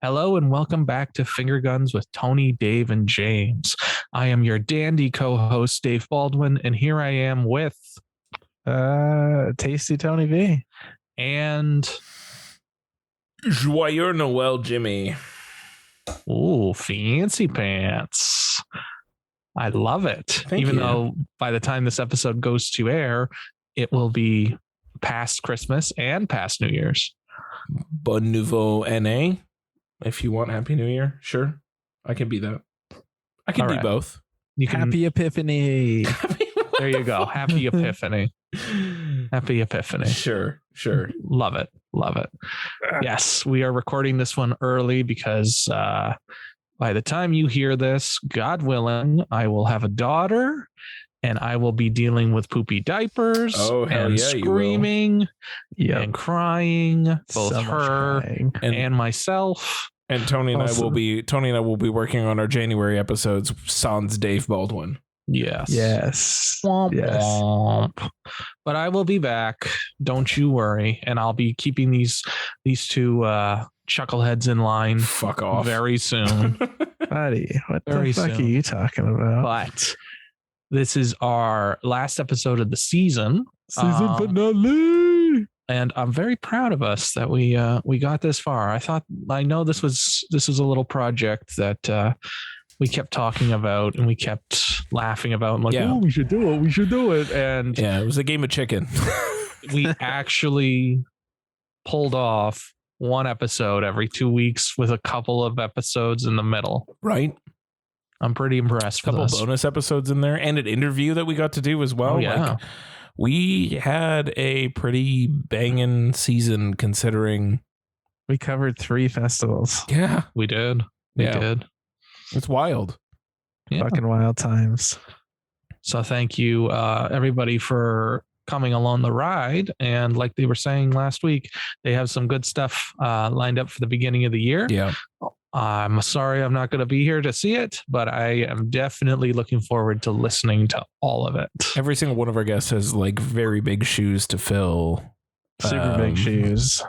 Hello and welcome back to Finger Guns with Tony, Dave, and James. I am your dandy co-host, Dave Baldwin, and here I am with Tasty Tony V. And Joyeux Noel, Jimmy. Ooh, fancy pants. I love it. Even though by the time this episode goes to air, it will be past Christmas and past New Year's. Bon nouveau NA. If you want Happy New Year, sure. I can be that. I can do both. You can... Happy Epiphany. There you go. Happy Epiphany. Happy Epiphany. Sure. Love it. Yes, we are recording this one early because by the time you hear this, God willing, I will have a daughter and I will be dealing with poopy diapers and screaming and crying, both her and myself. And Tony and I will be working on our January episodes sans Dave Baldwin. Yes. Womp. But I will be back. Don't you worry. And I'll be keeping these two chuckleheads in line. Fuck off. Very soon. Buddy, what the fuck are you talking about? But this is our last episode of the season. Season finale. And I'm very proud of us that we got this far. I know this was a little project that we kept talking about and we kept laughing about. And oh, we should do it. And it was a game of chicken. We actually pulled off one episode every 2 weeks with a couple of episodes in the middle. Right. I'm pretty impressed with us. A couple bonus episodes in there and an interview that we got to do as well. Oh, yeah. We had a pretty banging season considering we covered 3 festivals. Yeah, we did. We did. It's wild. Yeah. Fucking wild times. So thank you, everybody, for coming along the ride. And like they were saying last week, they have some good stuff lined up for the beginning of the year. Yeah. I'm sorry I'm not going to be here to see it, but I am definitely looking forward to listening to all of it. Every single one of our guests has like very big shoes to fill. Super big shoes.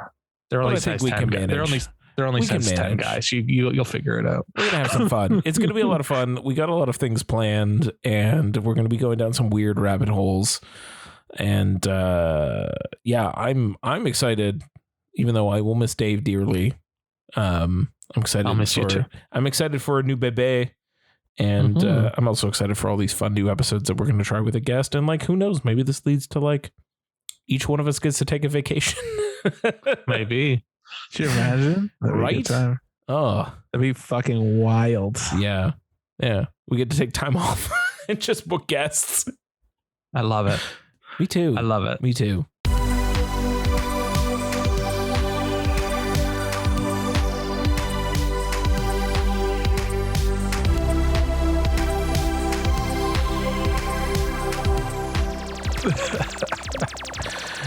They're only size 10. They're only size 10 guys. You'll figure it out. We're gonna have some fun. It's gonna be a lot of fun. We got a lot of things planned, and we're gonna be going down some weird rabbit holes. And I'm excited, even though I will miss Dave dearly. I'm excited. I'll miss you too. I'm excited for a new bebe, and I'm also excited for all these fun new episodes that we're going to try with a guest. And like, who knows? Maybe this leads to like each one of us gets to take a vacation. Maybe. Should you imagine? Right? Oh, that'd be fucking wild. Yeah. We get to take time off and just book guests. I love it. Me too. I love it. Me too.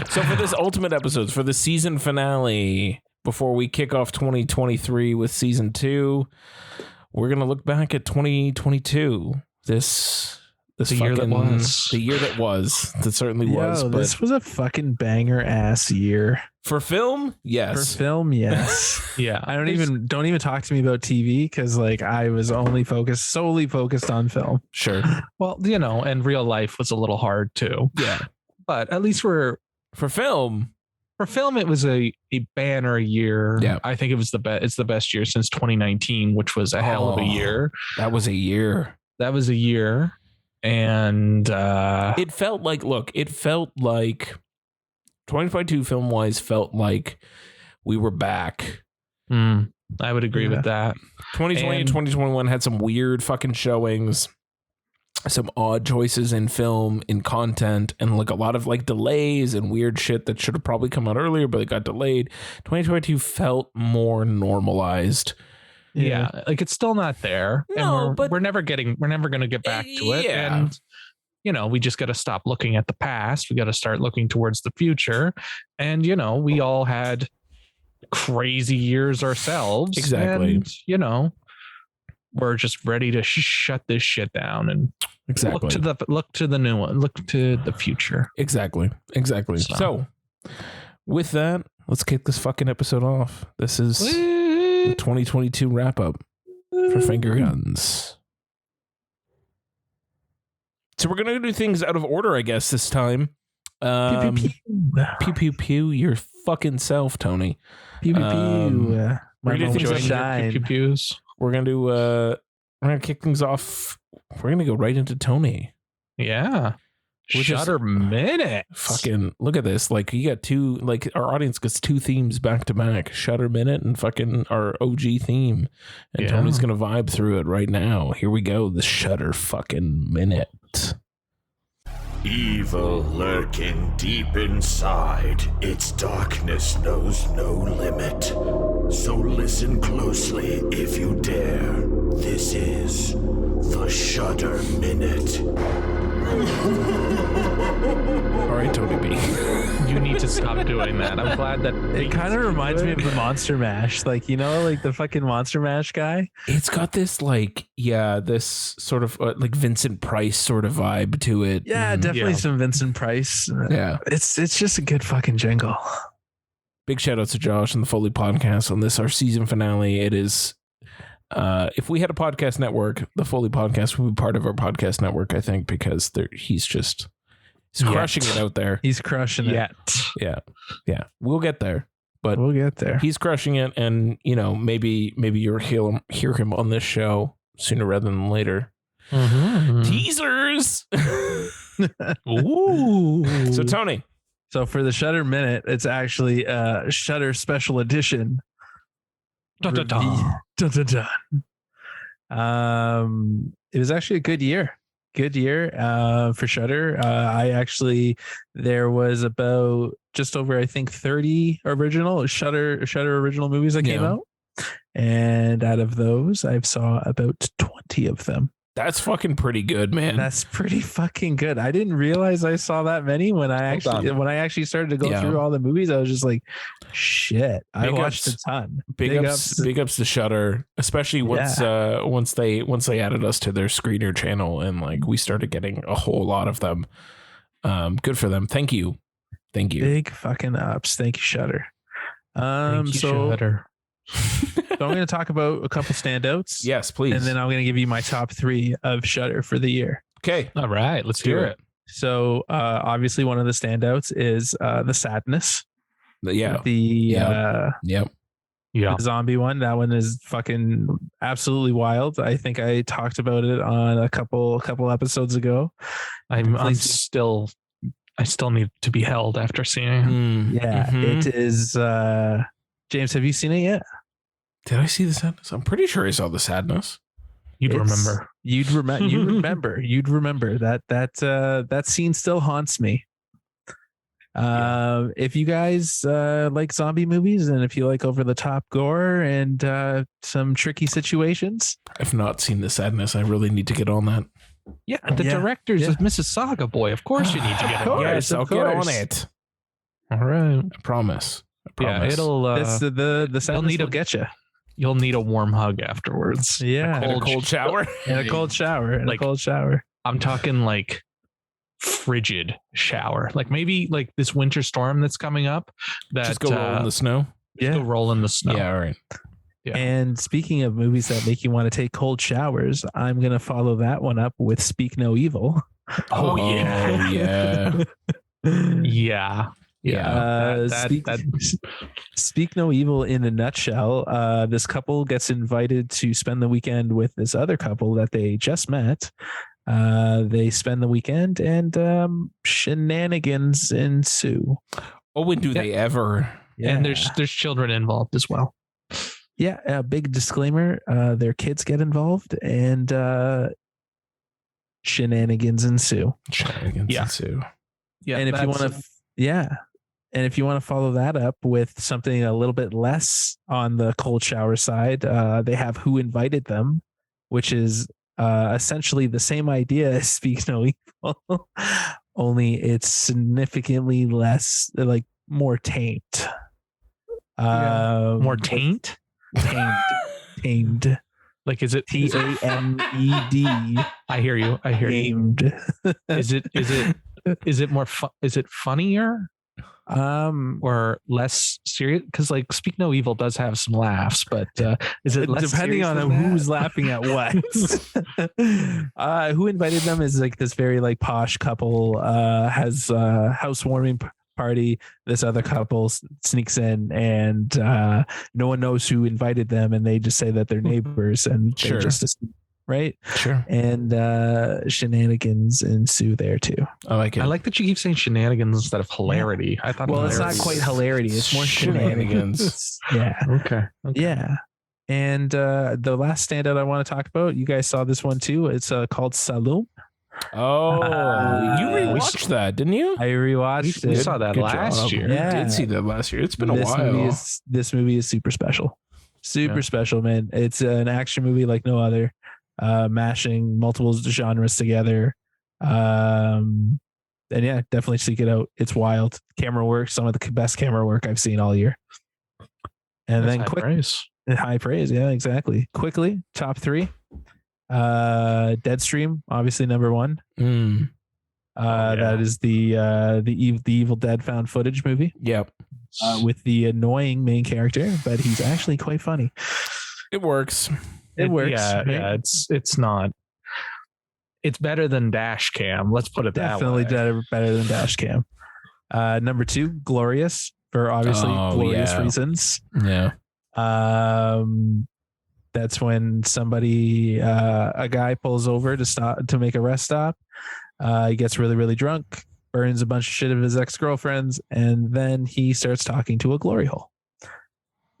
So for this ultimate episodes, for the season finale, before we kick off 2023 with season 2, we're going to look back at 2022. The year that was. That certainly was. But this was a fucking banger ass year. For film, yes. For film, yes. Yeah. I don't even talk to me about TV because like I was solely focused on film. Sure. Well, and real life was a little hard too. Yeah. But at least for film, it was a banner year. Yeah. I think it's the best year since 2019, which was a hell of a year. That was a year. And it felt like 2022 film wise felt like we were back. I would agree with that. 2020 and 2021 had some weird fucking showings, some odd choices in film, in content, and like a lot of like delays and weird shit that should have probably come out earlier, but it got delayed. 2022 felt more normalized. Yeah, like it's still not there. No, but we're never going to get back to it. Yeah. And we just got to stop looking at the past. We got to start looking towards the future. And we all had crazy years ourselves. Exactly. And, we're just ready to shut this shit down and look to the new one, look to the future. Exactly. So with that, let's kick this fucking episode off. This is the 2022 wrap up for Finger Guns. So we're gonna do things out of order, I guess, this time. Pew, pew, pew. Pew pew pew your fucking self, Tony. Pew, pew, pew. We're gonna do things shine. Pew pews. We're gonna kick things off. We're gonna go right into Tony. Yeah. Which Shutter minute. Fucking look at this. Like you got two, like our audience gets two themes back to back. Shutter minute and fucking our OG theme. And Yeah. Tony's gonna vibe through it right now. Here we go. The Shutter fucking minute. Evil lurking deep inside, its darkness knows no limit. So listen closely if you dare. This is the Shudder Minute. All right, Tony B. You need to stop doing that. I'm glad that It kind of reminds me of the Monster Mash, like, you know, like the fucking Monster Mash guy. It's got this like, this sort of like Vincent Price sort of vibe to it. Yeah, And definitely yeah. some Vincent Price. Yeah. It's just a good fucking jingle. Big shout out to Josh and the Foley podcast on this, our season finale. It is, if we had a podcast network, the Foley podcast would be part of our podcast network, I think, because he's crushing it out there. He's crushing it. yet. Yeah. We'll get there, but We'll get there. he's crushing it. And, you know, maybe you'll hear him on this show sooner rather than later. Mm-hmm. Teasers. Ooh. So Tony, So for the Shutter Minute, it's actually a Shutter Special Edition. Dun, dun, dun. Dun, dun, dun. It was actually a good year. Good year for Shutter. There was about just over, I think, 30 original Shutter original movies that came Yeah. out. And out of those, I saw about 20 of them. that's fucking pretty good, man. That's pretty fucking good. I didn't realize I saw that many when I actually started to go Yeah. through all the movies. I was just like, shit. I Big watched ups. a ton. Big ups to Shudder, especially once they added us to their screener channel and like we started getting a whole lot of them. Good for them. Thank you. Big fucking ups. Thank you, Shutter. Thank you, So Shutter. I'm going to talk about a couple standouts. Yes, please. And then I'm going to give you my top 3 of Shutter for the year. Okay. All right, let's Do hear it. it. So obviously one of the standouts is The Sadness. Yeah. The Yep. Yeah. the zombie one. That one is fucking absolutely wild. I think I talked about it on a couple episodes ago. I still need to be held after seeing it. Yeah, Mhm. it is. James, have you seen it yet? Did I see the sadness? I'm pretty sure I saw the sadness. You'd It's- remember. You'd remember. You'd remember that scene still haunts me. If you guys like zombie movies and if you like over the top gore and some tricky situations, I've not seen the sadness. I really need to get on that. Yeah, the Yeah, director's yeah. is Mississauga Boy. Of course you need to get Of it. course. Yes, I'll of get on course. it. All right. I promise. Yeah, it'll. the sadness need will a- get you. You'll need a warm hug afterwards. Yeah, And a cold shower. and a cold shower. And Like- a cold shower. I'm talking like frigid shower. Like maybe like this winter storm that's coming up. That Just go roll in the snow. just go roll in the snow. Yeah, all right. Yeah. And speaking of movies that make you want to take cold showers, I'm gonna follow that one up with Speak No Evil. Oh, yeah. yeah. Yeah. Yeah. Speak No Evil in a nutshell. This couple gets invited to spend the weekend with this other couple that they just met. They spend the weekend and shenanigans ensue. Oh, and do they ever? And there's children involved as well. Yeah, a big disclaimer. Their kids get involved and shenanigans ensue. Shenanigans Yeah. ensue. Yeah. And if you want to, and if you want to follow that up with something a little bit less on the cold shower side, they have Who Invited Them, which is essentially the same idea as Speak No Evil, only it's significantly less, like more tamed. more taint. Tamed. Like is it Tamed. I hear you. I hear you. Tamed. Is it more is it funnier? or less serious? Because like Speak No Evil does have some laughs, but is it less depending on who's laughing at what? Who Invited Them is like this very like posh couple has a housewarming party. This other couple sneaks in and no one knows who invited them, and they just say that they're neighbors, and Sure. they just assume, right? Sure. And shenanigans ensue there too. I like it. I like that you keep saying shenanigans instead of hilarity. I thought Well, it's not hilarity quite was- hilarity. It's more shenanigans. Yeah. Okay. Yeah. And the last standout I want to talk about, you guys saw this one too. It's called Saloon. Oh, you Uh, rewatched that, didn't you? I rewatched We it. saw that Good last job. year. We Yeah. did see that last year. It's been a this while. Movie is super special. Super Yeah. special, man. It's an action movie like no other. Mashing multiple genres together. And yeah, definitely seek it out. It's wild. Camera work, some of the best camera work I've seen all year. And That's then high quick praise. high praise, yeah, exactly. Quickly, top 3. Deadstream, obviously number 1. Mm. yeah. That is the Evil Dead found footage movie Yep. with the annoying main character, but he's actually quite funny. It works. It works. Yeah, right? yeah. It's not. It's better than Dash Cam. Let's put it Definitely that way. better than Dash Cam. Number 2, Glorious, for obviously Oh, glorious yeah. reasons. Yeah. That's when somebody a guy pulls over to make a rest stop. He gets really, really drunk, burns a bunch of shit of his ex-girlfriends, and then he starts talking to a glory hole.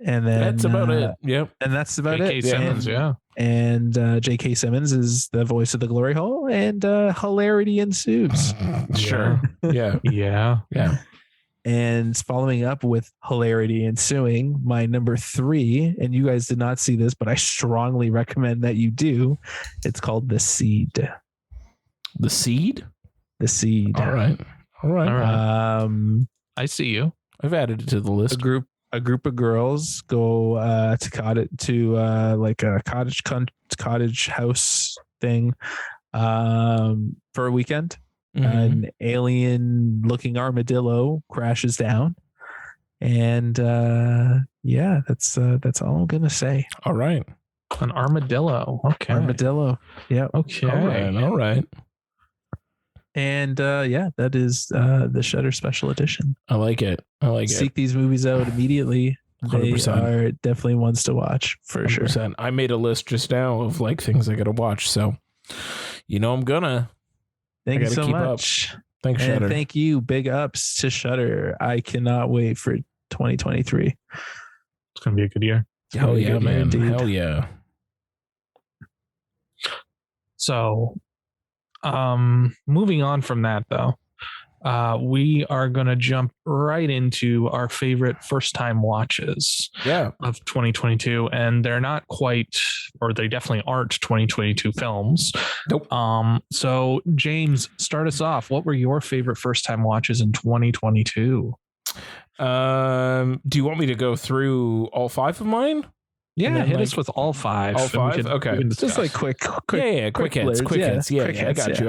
And then That's about it. Yep. And that's about J.K. it. Simmons, yeah. And J.K. Simmons is the voice of the glory hole, and hilarity ensues. Sure. Yeah. Yeah. Yeah. And following up with hilarity ensuing, my number 3, and you guys did not see this, but I strongly recommend that you do. It's called The Seed. The Seed? The Seed. All right. All right. All right. I I see you. I've added it to the a list. group of girls go like a cottage house thing for a weekend. Mhm. An alien looking armadillo crashes down, and yeah, that's all I'm gonna say. All right. An armadillo. Okay. Armadillo. Yeah. Okay. All right. All right. And yeah, that is the Shudder Special Edition. I like it. I like it. Seek these movies out immediately. They 100%. are definitely ones to watch for sure. 100%. I made a list just now of like things I gotta watch. So, I'm gonna. Thank you gotta so keep up. much. Thanks, And Shudder. thank you. Big ups to Shudder. I cannot wait for 2023. It's gonna be a good year. Hell Very yeah, good year man. indeed. Hell yeah. So, moving on from that though, we are going to jump right into our favorite first time watches Yeah. of 2022, and they're not quite, or they definitely aren't 2022 films. Nope. So James, start us off. What were your favorite first time watches in 2022? Do you want me to go through all 5 of mine? Yeah, then, hit like, us with all 5. all and we 5? can- Okay. we can Just discuss. like quick Yeah, quick hits, blurs. quick hits. Yeah, quick I hits, got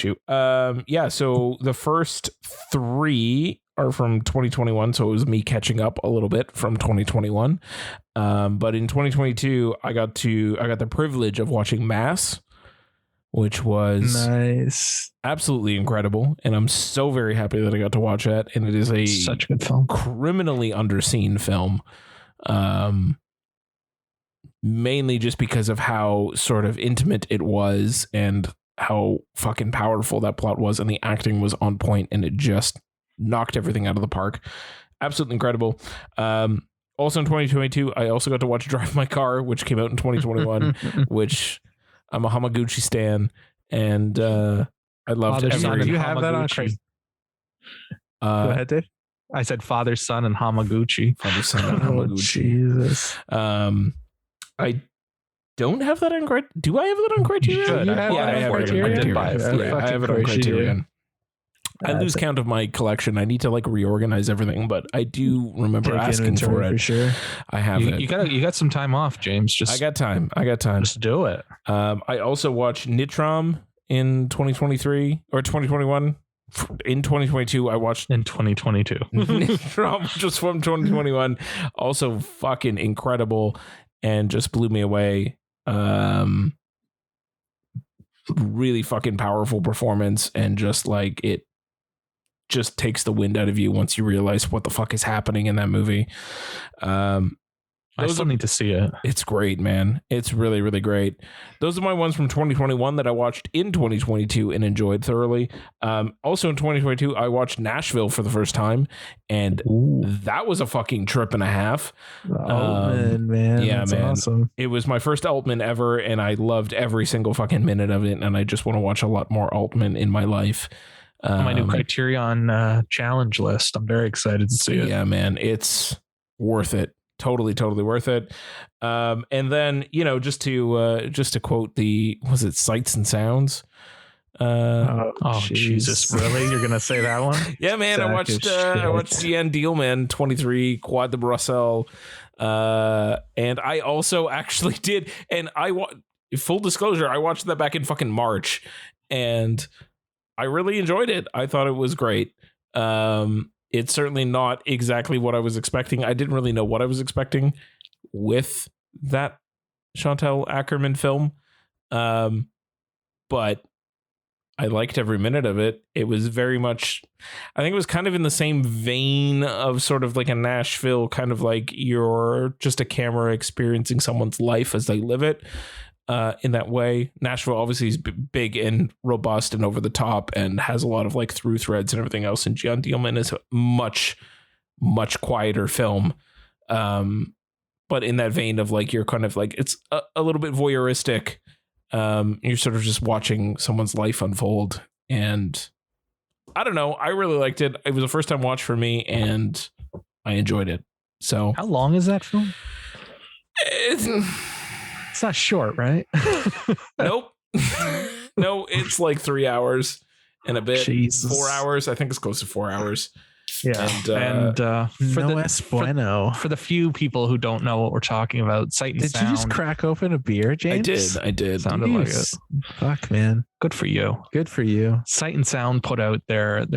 you. Yeah, so the first 3 are from 2021, so it was me catching up a little bit from 2021. But in 2022, I got the privilege of watching Mass, which was Nice. absolutely incredible, and I'm so very happy that I got to watch that. And it is a Such a good film. criminally underseen film. Mainly just because of how sort of intimate it was and how fucking powerful that plot was, and the acting was on point, and it just knocked everything out of the park. Absolutely incredible. Also in 2022, I also got to watch Drive My Car, which came out in 2021, which I'm a Hamaguchi stan, and I loved Father, son, every. and you have that on Hamaguchi. Christ? Go ahead, Dave. I said father, son, and Hamaguchi. Father, son, and Oh, Hamaguchi. Jesus. I don't have that on Criterion. Do I have that on Criterion? should. You have Yeah, that I on have it on Criterion? Criterion. Buy it. Yeah, I have it on Fucking course you do. Criterion. I lose count of my collection. I need to like reorganize everything, but I do remember Take asking for inventory it. for sure. I have You, it. you got some time off, James. Just I got time. just do it. I also watched Nitram in 2023 or 2021. in 2022, I watched in 2022. just from 2021, also fucking incredible and just blew me away. Really fucking powerful performance, and just like it just takes the wind out of you once you realize what the fuck is happening in that movie. I still need to see it. It's great, man. It's really, really great. Those are my ones from 2021 that I watched in 2022 and enjoyed thoroughly. Also in 2022, I watched Nashville for the first time, and that was a fucking trip and a half. Man. Yeah, That's man. awesome. It was my first Altman ever, and I loved every single fucking minute of it, and I just want to watch a lot more Altman in my life. My new Criterion challenge list. I'm very excited to see it. Yeah, man. It's worth it. Totally worth it. And then, just to quote was it Sights and Sounds? Jesus, really? You're gonna say that one? Yeah, man. I watched Jan Dielman 23 Quad de Bruxelles. And I also actually did, and full disclosure, I watched that back in fucking March, and I really enjoyed it. I thought it was great. It's certainly not exactly what I was expecting. I didn't really know what I was expecting with that Chantal Akerman film. But I liked every minute of it. It was very much, I think it was kind of in the same vein of sort of like a Nashville, kind of like you're just a camera experiencing someone's life as they live it. In that way. Nashville obviously is big and robust and over the top and has a lot of like through threads and everything else. And Jan Dielman is a much quieter film. But in that vein of like, you're kind of like, it's a little bit voyeuristic. You're sort of just watching someone's life unfold. And I don't know. I really liked it. It was a first time watch for me, and I enjoyed it. So how long is that film? It's not short, right? Nope. No, it's like 3 hours and a bit. Jesus. 4 hours. I think it's close to 4 hours. Yeah. For the few people who don't know what we're talking about, Sight and Did Sound. you just crack open a beer, James? I did. Sounded like it. Fuck, man. Good for you. Good for you. Sight and Sound put out their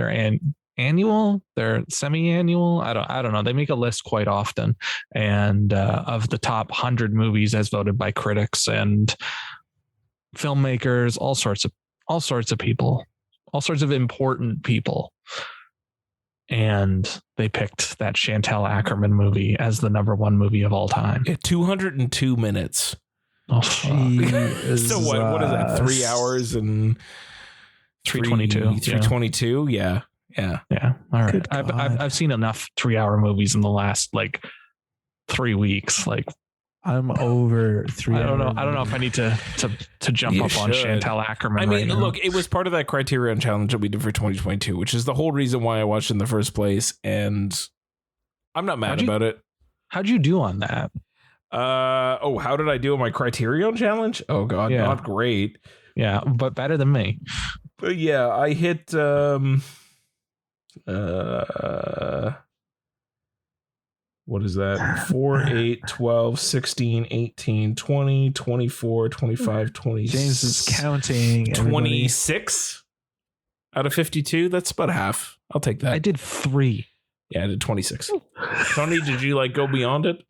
annual, their semi-annual. I don't know. They make a list quite often, and of the top 100 movies as voted by critics and filmmakers, all sorts of people, all sorts of important people. And they picked that Chantal Akerman movie as the #1 movie of all time. 202 minutes. Oh, So what is that? 3 hours and 322. 322. Yeah. All right. I've seen enough 3-hour movies in the last like 3 weeks. Like I'm over 3 I don't know if I need to jump You up on should. Chantal Akerman. I mean, right now. look, it was part of that Criterion challenge that we did for 2022, which is the whole reason why I watched it in the first place. And I'm not mad about it. How'd you do on that? How did I do on my Criterion challenge? Oh God, Yeah. not great. Yeah, but better than me. But yeah, I hit what is that? 4, 8, 12, 16, 18, 20, 24, 25, 26. James is counting. 26 out of 52. That's about half. I'll take that. I did 3. Yeah, I did 26. Tony, did you like go beyond it?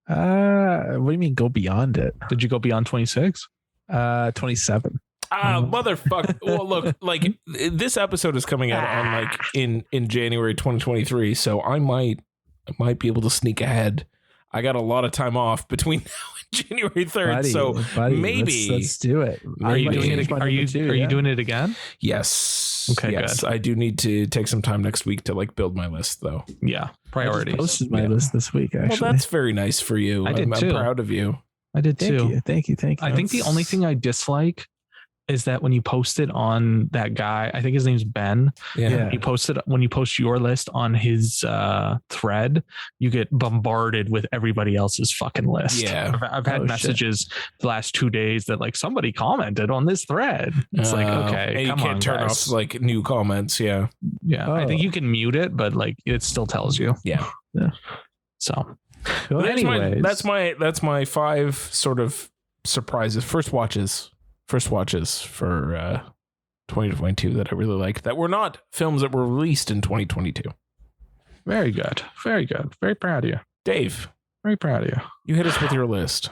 What do you mean go beyond it? Did you go beyond 26? 27. Motherfucker. Well, look, like this episode is coming out on like in January 2023, so I might be able to sneak ahead. I got a lot of time off between now and January 3rd, maybe let's do it. Are you doing it again? Yes. Okay, yes. good. I do need to take some time next week to like build my list, though. Yeah, priorities. I just posted my list this week. Actually, well, that's very nice for you. I'm proud of you. I did too. Thank you. I think the only thing I dislike is that when you post it on that guy, I think his name's Ben. Yeah. When you post your list on his thread, you get bombarded with everybody else's fucking list. Yeah. I've had messages the last 2 days that like somebody commented on this thread. It's like, okay, and you can't turn off like new comments. Yeah. Yeah. I think you can mute it, but like it still tells you. Yeah. So well, anyways, that's my 5 sort of surprises. First watches for 2022 that I really like that were not films that were released in 2022. Very good. Very good. Very proud of you. Dave, Very proud of you. you hit us with your list.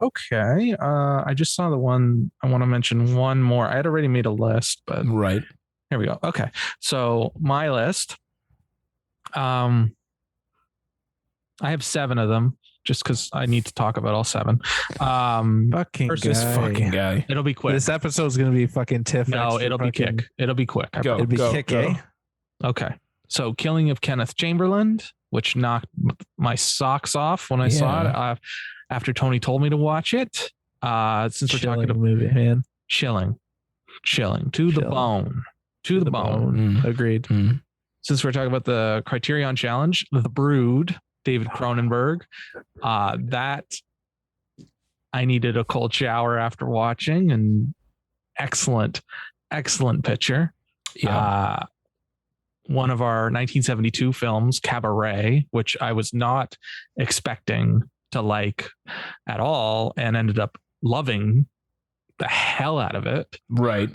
Okay. I just saw the one. I want to mention one more. I had already made a list, but Right. here we go. Okay. So my list. I have 7 of them just because I need to talk about all 7. Fucking First, guy. This fucking guy. It'll be quick. This episode's gonna be fucking tiff. No, extra it'll be fucking- quick. It'll be quick. Go. It'll be kick, go. eh? Okay. So Killing of Kenneth Chamberlain, which knocked my socks off when I saw it after Tony told me to watch it. Since we're talking about movie, man. chilling to the Chilling. bone, to the bone. Agreed. Mm. Since we're talking about the Criterion Challenge, The Brood, David Cronenberg, that I needed a cold shower after watching, and excellent picture. Yeah. One of our 1972 films, Cabaret, which I was not expecting to like at all and ended up loving the hell out of it. Right.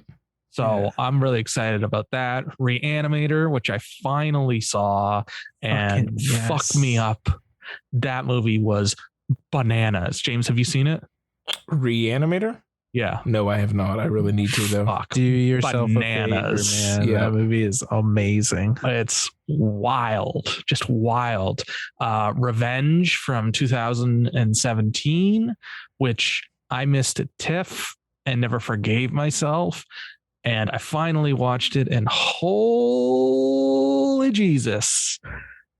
So Yeah. I'm really excited about that. Reanimator, which I finally saw and Fucking yes. fucked me up. That movie was bananas. James, have you seen it? Reanimator? Yeah. No, I have not. I really need to though. Fuck. Do yourself Bananas. a favor, man. Yeah. That movie is amazing. It's wild, just wild. Revenge from 2017, which I missed at TIFF and never forgave myself. And I finally watched it, and holy Jesus,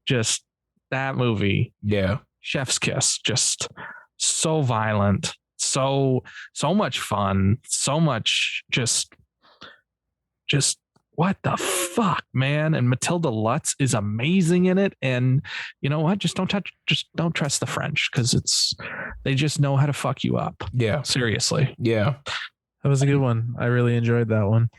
just that movie, Yeah. chef's kiss, just so violent, so much fun, so much just what the fuck, man. And Matilda Lutz is amazing in it. And you know what? Just don't trust the French, because they just know how to fuck you up. Yeah. Seriously. Yeah. That was a good one. I really enjoyed that one.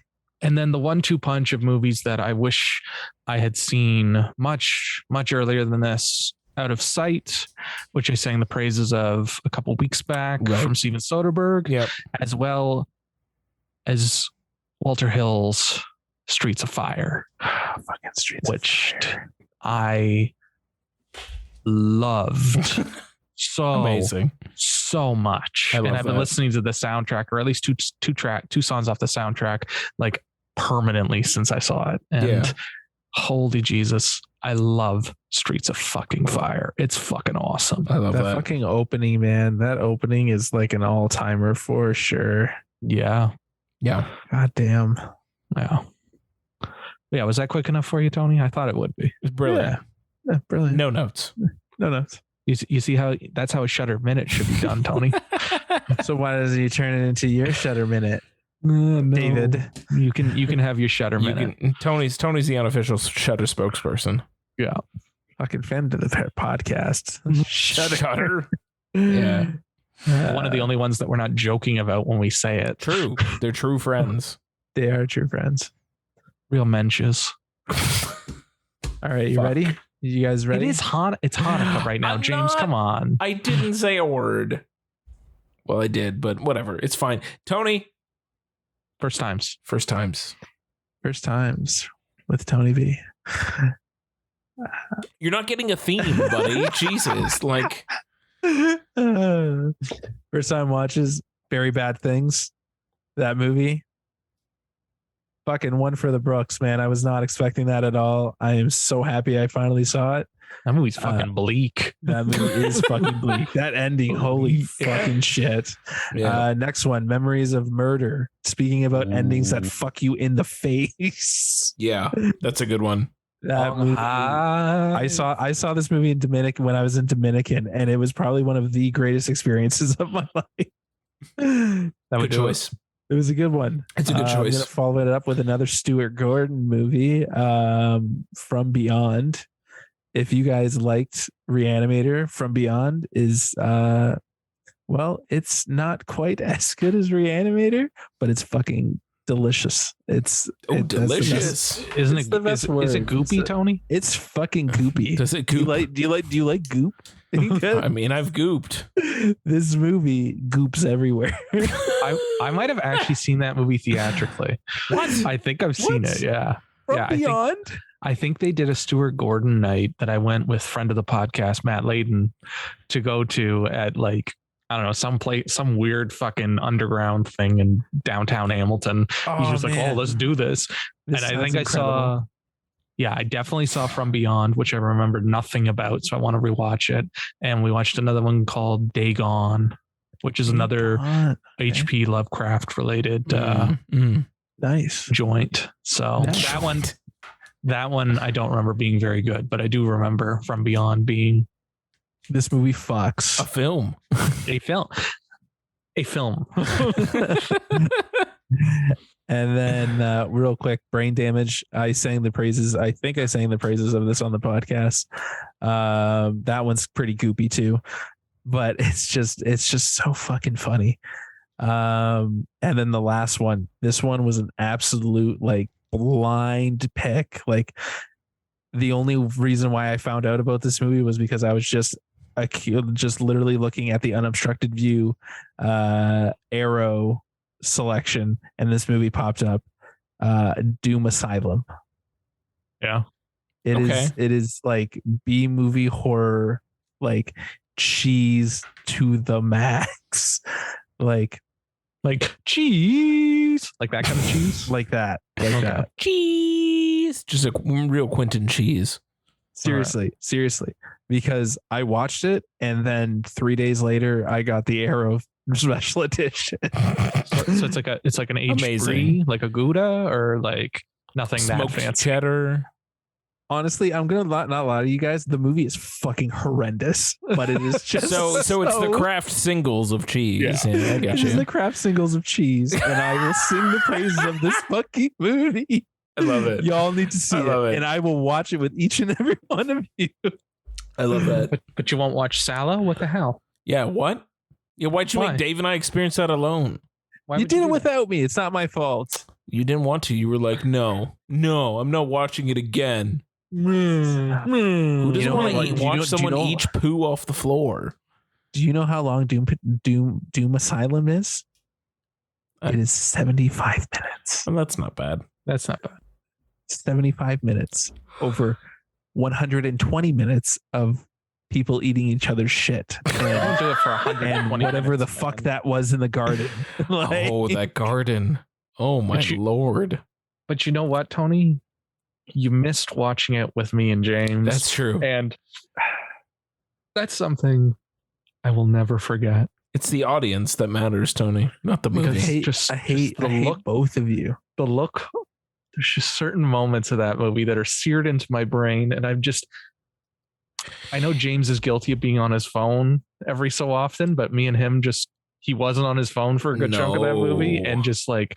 And then the 1-2 punch of movies that I wish I had seen much earlier than this: Out of Sight, which I sang the praises of a couple weeks back, Right. from Steven Soderbergh, Yep. as well as Walter Hill's Streets of Fire, Fucking Streets of which Fire. I loved Amazing. so much. I love And I've been that. listening to the soundtrack, or at least two songs off the soundtrack, like permanently since I saw it. And Yeah. holy Jesus, I love Streets of fucking Fire. It's fucking awesome. I love That that. fucking opening, man. That opening is like an all-timer for sure. Yeah. Yeah. God damn. Yeah. Yeah. Was that quick enough for you, Tony? I thought it would be. It's brilliant. Yeah, brilliant. No notes. No. You see how that's how a Shutter Minute should be done, Tony. So why doesn't he turn it into your Shutter Minute, No. David? You can have your Shutter You Minute. can, Tony's the unofficial Shutter spokesperson. Yeah. Fucking fan to the podcast. Shutter. Yeah. One of the only ones that we're not joking about when we say it. True. They're true friends. They are true friends. Real menches. All right, you Fuck. ready? You guys ready? It is hot. It's Hanukkah right now, I'm James. not- Come on. I didn't say a word. Well, I did, but whatever. It's fine. Tony, First times. first times. First times with Tony V. You're not getting a theme, buddy. Jesus. Like, First time watches Very Bad Things. That movie. Fucking one for the Brooks, man. I was not expecting that at all. I am so happy I finally saw it. That movie's fucking bleak. That movie is fucking bleak. That ending, holy fucking shit. yeah. Next one, Memories of Murder. Speaking about endings that fuck you in the face. Yeah. That's a good one. That movie. I saw this movie in Dominican when I was in Dominican, and it was probably one of the greatest experiences of my life. That would Good do it. choice. It was a good one. It's a good I'm choice. gonna follow it up with another Stuart Gordon movie, From Beyond. If you guys liked Reanimator, From Beyond is well, it's not quite as good as Reanimator, but it's fucking delicious. It's delicious. Isn't It's it? the best Is it word. goopy, Tony? It's fucking goopy. Does it Do you goop? do you like goop? I mean, I've gooped. This movie goops everywhere. I might have actually seen that movie theatrically. What? I think I've seen What? it. Yeah. From Yeah, Beyond. I think they did a Stuart Gordon night that I went with friend of the podcast, Matt Layden, to go to at like, I don't know, some weird fucking underground thing in downtown Hamilton. He's just like, oh, let's do this. This and I sounds think incredible. I definitely saw From Beyond, which I remembered nothing about. So I want to rewatch it. And we watched another one called Day Gone, which is another H.P. Lovecraft related Nice. joint. So that one I don't remember being very good, but I do remember From Beyond being This movie fucks. A film. a film. And then real quick, Brain Damage. I think I sang the praises of this on the podcast. That one's pretty goopy too, but it's just so fucking funny. And then the last one, this one was an absolute like blind pick. Like the only reason why I found out about this movie was because I was just literally looking at the unobstructed view Arrow selection, and this movie popped up. Doom Asylum. Yeah. It is like B movie horror, like cheese to the max. like cheese, like that kind of cheese, like that. Cheese. Just a real Quentin cheese. Seriously, because I watched it and then 3 days later I got the Arrow special edition. So it's like an aged like a Gouda, or like nothing Smoked that fancy. cheddar. Honestly, I'm gonna not lie to you guys. The movie is fucking horrendous, but it is just So it's the craft singles of cheese. Yeah, I got It is you. the craft singles of cheese, and I will sing the praises of this fucking movie. I love it. Y'all need to see I love it. and I will watch it with each and every one of you. I love that. But you won't watch Sala? What the hell? Yeah, what? Yeah, why'd you Why? make Dave and I experience that alone? Why You would did do it that? without me. It's not my fault. You didn't want to. You were like, no, I'm not watching it again. Who doesn't You know want what? to Do you watch know- someone each poo off the floor? Do you know how long Doom Asylum is? It is 75 minutes. Well, that's not bad. That's not bad. 75 minutes over 120 minutes of people eating each other's shit. Don't do it for 120 And whatever the minutes, fuck man. that was in the garden. Like- Oh, that garden. Oh my But you- lord. But you know what, Tony? You missed watching it with me and James. That's true. And that's something I will never forget. It's the audience that matters, Tony, not the Because movie. just- I hate the look- both of you. The look, there's just certain moments of that movie that are seared into my brain. And I know James is guilty of being on his phone every so often, but me and him he wasn't on his phone for a good chunk of that movie. No. And just like,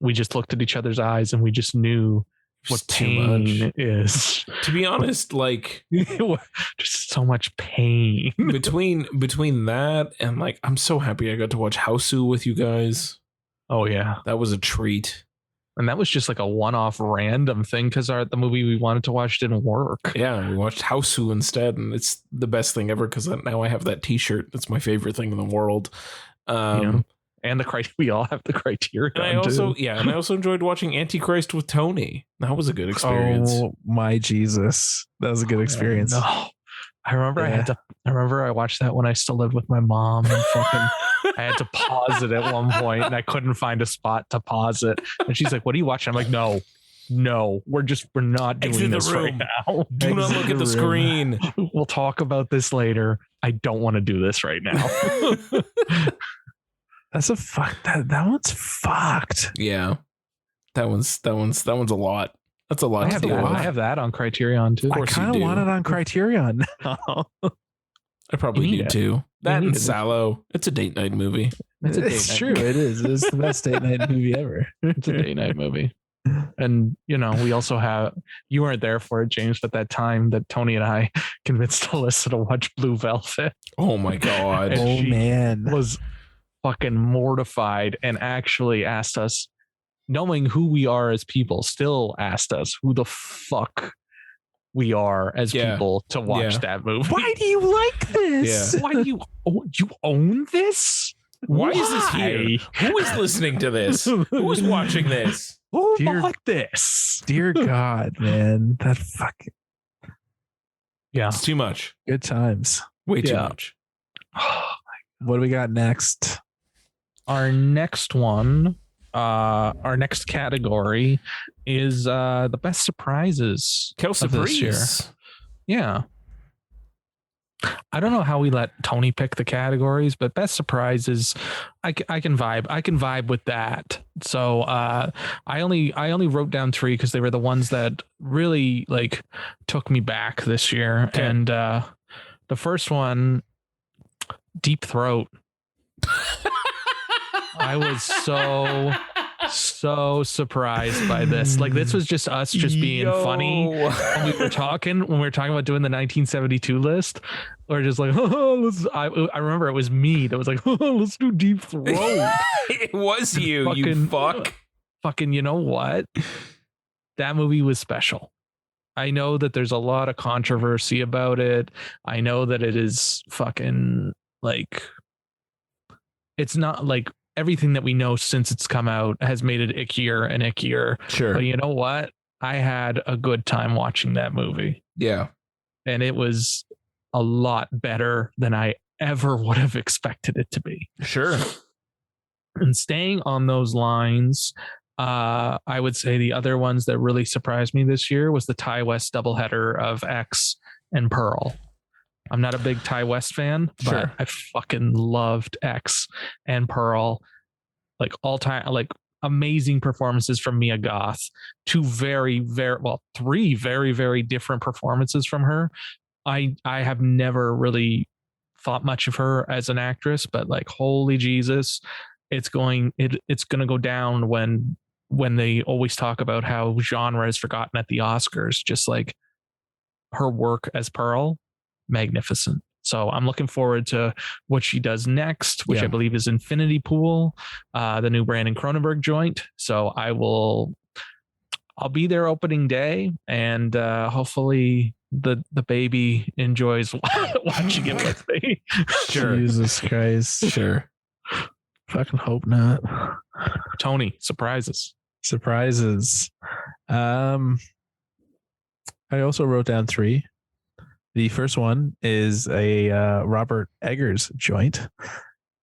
we just looked at each other's eyes and we just knew what Just too pain much. is. To be honest, like Just so much pain. between that and like, I'm so happy I got to watch Houseu with you guys. Oh yeah. That was a treat. And that was just like a one-off random thing because the movie we wanted to watch didn't work. Yeah, we watched Houseu instead, and it's the best thing ever because now I have that T-shirt. That's my favorite thing in the world. Yeah. And we all have the criteria. And I also enjoyed watching Antichrist with Tony. That was a good experience. Oh my Jesus. That was a good experience. No. I remember I watched that when I still lived with my mom and fucking I had to pause it at one point and I couldn't find a spot to pause it. And she's like, "What are you watching?" I'm like, No, we're not doing Exit the this right room. now. Do not look at the screen. We'll talk about this later. I don't want to do this right now. That's a fuck. That one's fucked. Yeah, that one's a lot. That's a lot I to have, deal that, with. I have that on Criterion too. Of I course kind you of do. want it on Criterion now. I probably You need do it. too. That need and it. Sallow. It's a date night movie. It's a date It's night true. movie. It is. It's the best date night movie ever. It's a date night movie. And we also have, you weren't there for it, James, but that time that Tony and I convinced Alyssa to watch Blue Velvet Oh my god. And Oh she man. was fucking mortified and actually asked us knowing who we are as people, still asked us who the fuck we are as people to watch that movie. Why do you like this? Yeah. Why do you own this? Why is this here? Who is listening to this? Who is watching this? Who Dear- bought this? Dear God, man, that fucking Yeah. It's too much. good times. Way too Yeah. much. What do we got next? Our next one, our next category is the best surprises Kel of this year. Surprise. Yeah. I don't know how we let Tony pick the categories, but best surprises, I can vibe with that. So I only wrote down 3 because they were the ones that really like took me back this year. Okay. And the first one, Deep Throat. I was so surprised by this. Like, this was just us just being funny. When we were talking about doing the 1972 list, we're just like, I remember it was me that was like, let's do Deep Throat. It was you, you fuck. Fucking, you know what? That movie was special. I know that there's a lot of controversy about it. I know that it is fucking like, it's not like everything that we know since it's come out has made it ickier and ickier. Sure. But you know what? I had a good time watching that movie. Yeah. And it was a lot better than I ever would have expected it to be. Sure. And staying on those lines, I would say the other ones that really surprised me this year was the Ty West doubleheader of X and Pearl. I'm not a big Ty West fan, but Sure. I fucking loved X and Pearl. Like all time, like amazing performances from Mia Goth. 3 very, very different performances from her. I have never really thought much of her as an actress, but like, holy Jesus, it's going to go down when they always talk about how genre is forgotten at the Oscars. Just like her work as Pearl, magnificent. So I'm looking forward to what she does next, which I believe is Infinity Pool, the new Brandon Cronenberg joint. So I'll be there opening day, and hopefully the baby enjoys watching it with me. Sure. Jesus Christ. Sure. Fucking hope not. Tony, surprises. I also wrote down 3. The first one is a Robert Eggers joint.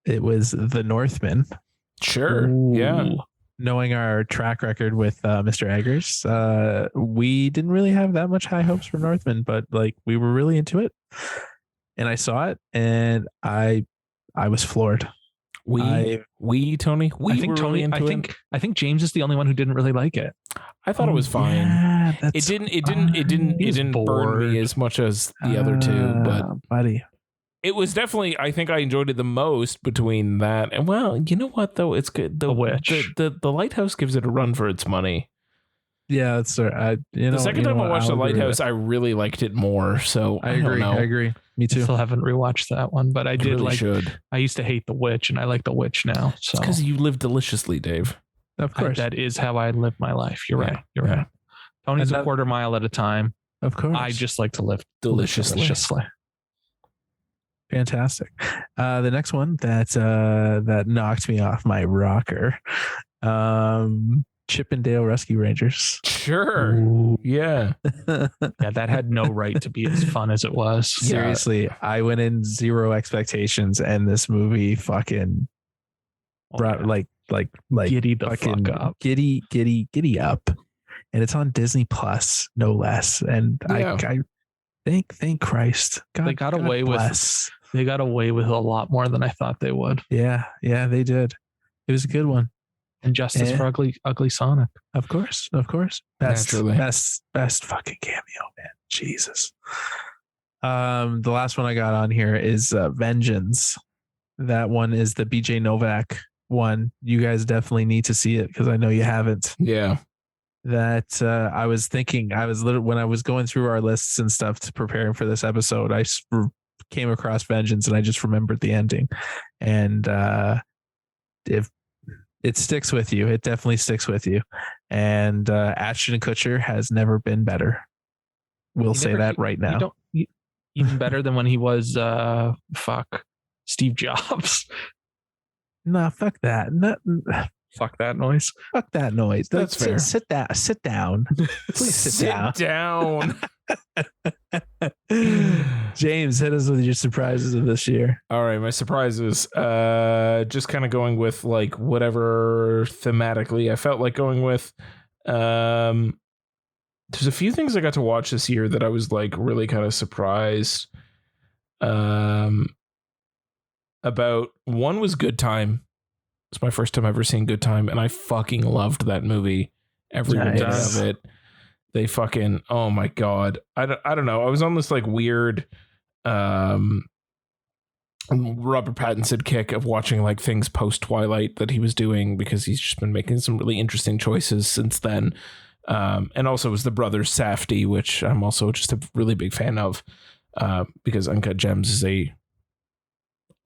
It was The Northman. Sure. Yeah. Ooh. Knowing our track record with Mr. Eggers, we didn't really have that much high hopes for Northman, but like we were really into it. And I saw it, and I was floored. Tony. I think Tony. I think James is the only one who didn't really like it. I thought it was fine. Yeah, It didn't burn me as much as the other two, but buddy, it was definitely, I think I enjoyed it the most between that and, well, you know what though, it's good. The Lighthouse gives it a run for its money. yeah, it's the Second time I watched The Lighthouse, I really liked it more. So I agree. Me too. Still haven't rewatched that one, but I did really like. should. I used to hate The Witch, and I like The Witch now. So It's because you live deliciously, Dave. Of course, that is how I live my life. You're Yeah. right. You're right. Tony's a quarter mile at a time. of course. I just like to live Deliciously. Fantastic. The next one that knocked me off my rocker, Chippendale Rescue Rangers. Sure. Ooh. Yeah. Yeah, that had no right to be as fun as it was. Seriously, I went in 0 expectations, and this movie fucking brought like Giddy the fucking fuck up. giddy up, and it's on Disney Plus, no less. And Yeah. I thank Christ. God, They got God away bless. They got away with a lot more than I thought they would. Yeah, they did. It was a good one. And justice Yeah. for ugly Sonic. Of course. Naturally. Best fucking cameo, man. Jesus. The last one I got on here is Vengeance. That one is the BJ Novak one. You guys definitely need to see it because I know you haven't. Yeah. That I was thinking, when I was going through our lists and stuff to preparing for this episode, I came across Vengeance, and I just remembered the ending. And it sticks with you. It definitely sticks with you. And Ashton Kutcher has never been better. We'll say that right now. Even better than when he was Steve Jobs. Nah, fuck that. Fuck that noise. Fuck that noise. That's fair. Sit down. Please sit down. James, hit us with your surprises of this year. All right, my surprises. Just kind of going with like whatever thematically I felt like going with. There's a few things I got to watch this year that I was like really kind of surprised about. One was Good Time. It's my first time ever seeing Good Time, and I fucking loved that movie. Every minute of it. They fucking, oh my God. I don't know. I was on this like weird Robert Pattinson kick of watching like things post Twilight that he was doing, because he's just been making some really interesting choices since then. And also it was the Brothers Safdie, which I'm also just a really big fan of, because Uncut Gems is a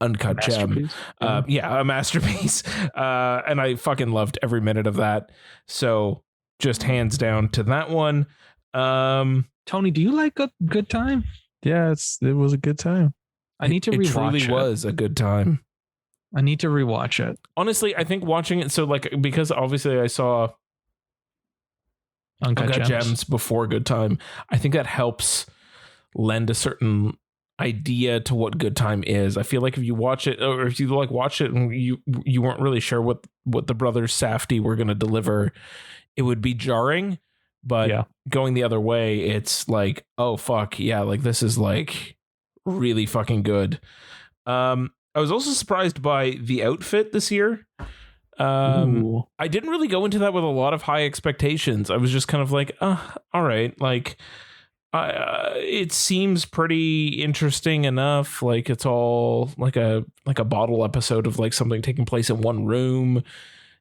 uncut gem. A masterpiece. And I fucking loved every minute of that. So just hands down to that one. Tony, do you like Good Time? Yeah, it was a good time. I need to rewatch it. It truly was a good time. I need to rewatch it. Honestly, I think watching it, so like, because obviously I saw Uncut Gems before Good Time, I think that helps lend a certain idea to what Good Time is. I feel like if you watch it, or if you like watch it and you weren't really sure what the brothers Safdie were going to deliver, it would be jarring. But going the other way, it's like, oh fuck yeah, like this is like really fucking good. I was also surprised by the outfit this year. I didn't really go into that with a lot of high expectations. I was just kind of like, all right, like it seems pretty interesting enough. Like it's all like a bottle episode of like something taking place in one room,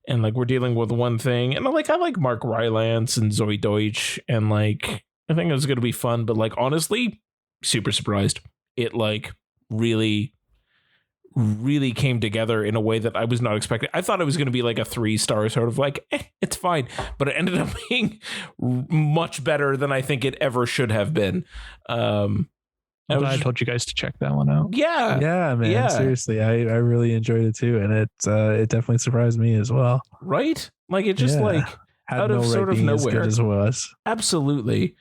and like we're dealing with one thing. And I like Mark Rylance and Zoe Deutsch, and like I think it was gonna be fun. But like honestly, super surprised. It like really came together in a way that I was not expecting. I thought it was going to be like a 3-star sort of like, it's fine. But it ended up being much better than I think it ever should have been. I told you guys to check that one out. Yeah, man. Yeah. Seriously, I really enjoyed it too. And it definitely surprised me as well. Right? Like it just like had out no of sort of nowhere. As good as it was. Absolutely.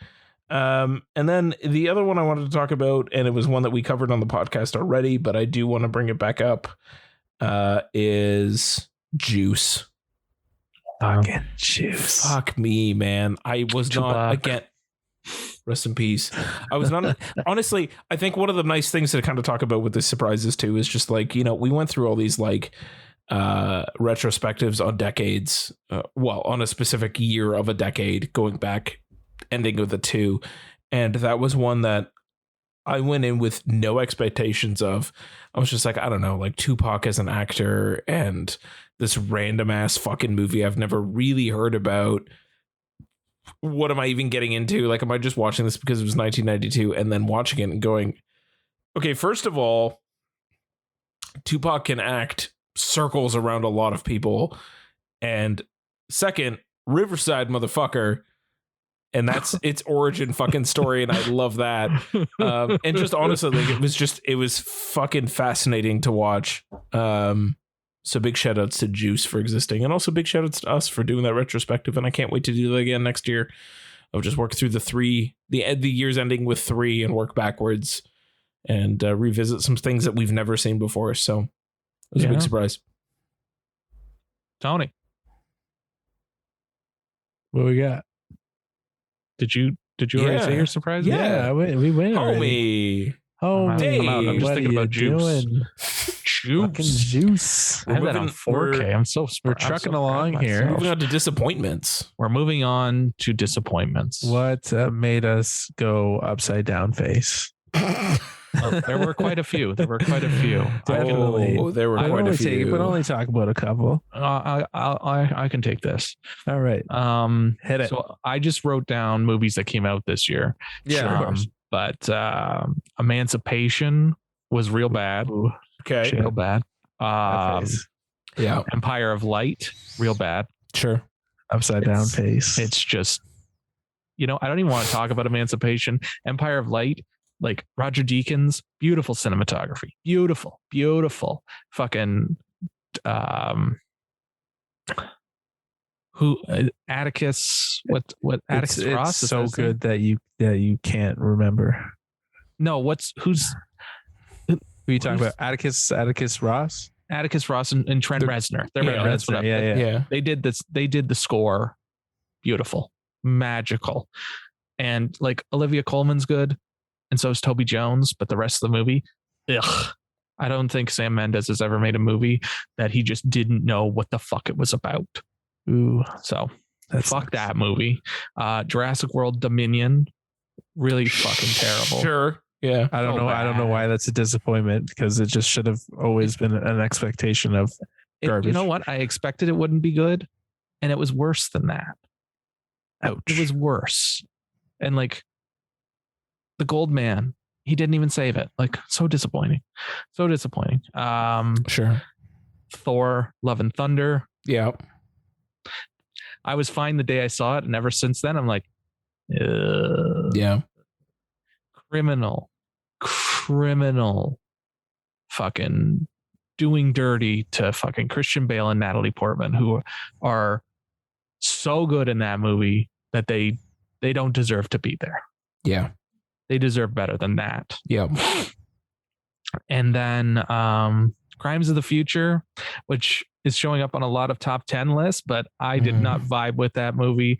And then the other one I wanted to talk about, and it was one that we covered on the podcast already, but I do want to bring it back up, is Juice. Fucking Juice. Fuck me, man. I was not, again, rest in peace. I was not, honestly, I think one of the nice things to kind of talk about with the surprises too is just like, you know, we went through all these like retrospectives on decades, on a specific year of a decade going back, ending with a 2, and that was one that I went in with no expectations of. I was just like, I don't know, like Tupac as an actor and this random ass fucking movie I've never really heard about. What am I even getting into? Like, am I just watching this because it was 1992 and then watching it and going, okay, first of all, Tupac can act circles around a lot of people, and second, Riverside motherfucker. And that's its origin fucking story. And I love that. And just honestly, like it was fucking fascinating to watch. So big shout outs to Juice for existing, and also big shout outs to us for doing that retrospective. And I can't wait to do that again next year. I'll just work through the years ending with 3 and work backwards and revisit some things that we've never seen before. So it was a big surprise. Tony, what we got? Did you already say your surprise? Yeah, we went already. Dave, I'm just thinking about Juice. Juice. I have that on 4K. I'm so we're trucking along here. Moving on to disappointments. We're moving on to disappointments. What made us go upside down face? There were quite a few. Definitely. There were quite a few. But only talk about a couple. I can take this. All right. Hit it. So I just wrote down movies that came out this year. Yeah, of course. But Emancipation was real bad. Okay. Real bad. Yeah. Empire of Light, real bad. Sure. Upside down face. It's just, I don't even want to talk about Emancipation. Empire of Light, like Roger Deakins, beautiful cinematography, beautiful fucking Atticus, what Atticus Ross? It's so good that you can't remember. No, who's who are you talking about? Atticus Ross? Atticus Ross and Trent Reznor. They're Yeah, that's what yeah. They did this. They did the score, beautiful, magical, and like Olivia Colman's good, and so is Toby Jones. But the rest of the movie, ugh. I don't think Sam Mendes has ever made a movie that he just didn't know what the fuck it was about. Ooh, so fuck that movie. Jurassic World Dominion, really fucking terrible. Sure. Yeah. I don't know. I don't know why that's a disappointment, because it just should have always been an expectation of garbage. You know what? I expected it wouldn't be good, and it was worse than that. Ouch. It was worse. And like the Gold Man, he didn't even save it. Like, so disappointing. Sure. Thor, Love and Thunder. Yeah. I was fine the day I saw it, and ever since then I'm like, yeah. Criminal fucking doing dirty to fucking Christian Bale and Natalie Portman, who are so good in that movie that they don't deserve to be there. Yeah. They deserve better than that. Yeah. And then Crimes of the Future, which is showing up on a lot of top 10 lists, but I did not vibe with that movie.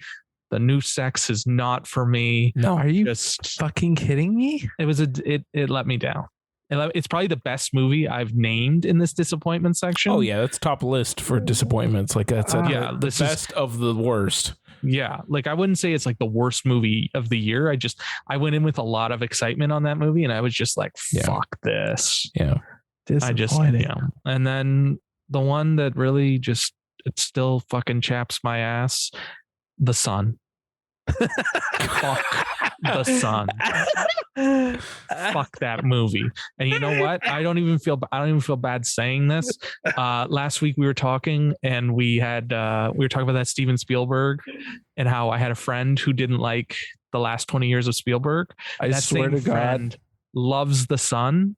The new sex is not for me. No, are you just fucking kidding me? It let me down. It's probably the best movie I've named in this disappointment section. Oh yeah, that's top list for disappointments. Like that's the best of the worst. Yeah, like I wouldn't say it's like the worst movie of the year. I went in with a lot of excitement on that movie, and I was just like, fuck this. Yeah, And then the one that really it still fucking chaps my ass, The Sun. Fuck The Sun. Fuck that movie. And you know what? I don't even feel bad saying this. Last week we were talking, and we were talking about that Steven Spielberg and how I had a friend who didn't like the last 20 years of Spielberg. I swear to God, loves The Sun.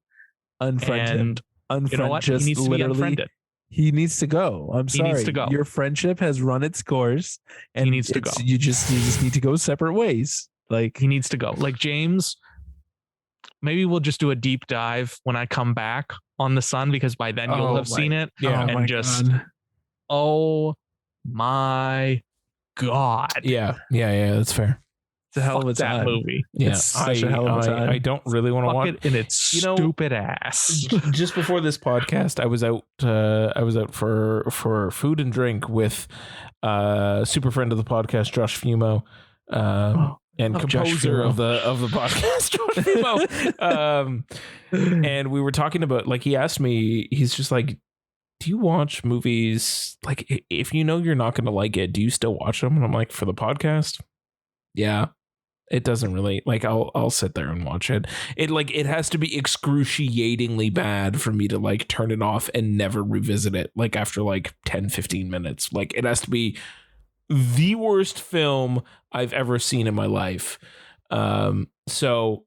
Unfriend him. You know what? He needs to be unfriended. He needs to go. I'm sorry. He needs to go. Your friendship has run its course, and he needs to go. You just need to go separate ways. Like, he needs to go. Like, James, maybe we'll just do a deep dive when I come back on The Sun, because by then you'll have seen it. Yeah. And just, oh my God. Yeah. That's fair. It's a hell of a that movie. Yeah, it's such a hell of a time. I don't really want to watch it in its stupid ass. Just before this podcast, I was out for food and drink with super friend of the podcast, Josh Fumo, and composer of the podcast, Josh Fumo. And we were talking about, like, he asked me, he's just like, do you watch movies, like, if you know you're not going to like it, do you still watch them? And I'm like, for the podcast? Yeah. It doesn't really, like, I'll sit there and watch it. It has to be excruciatingly bad for me to like turn it off and never revisit it. Like after like 10, 15 minutes, like it has to be the worst film I've ever seen in my life. So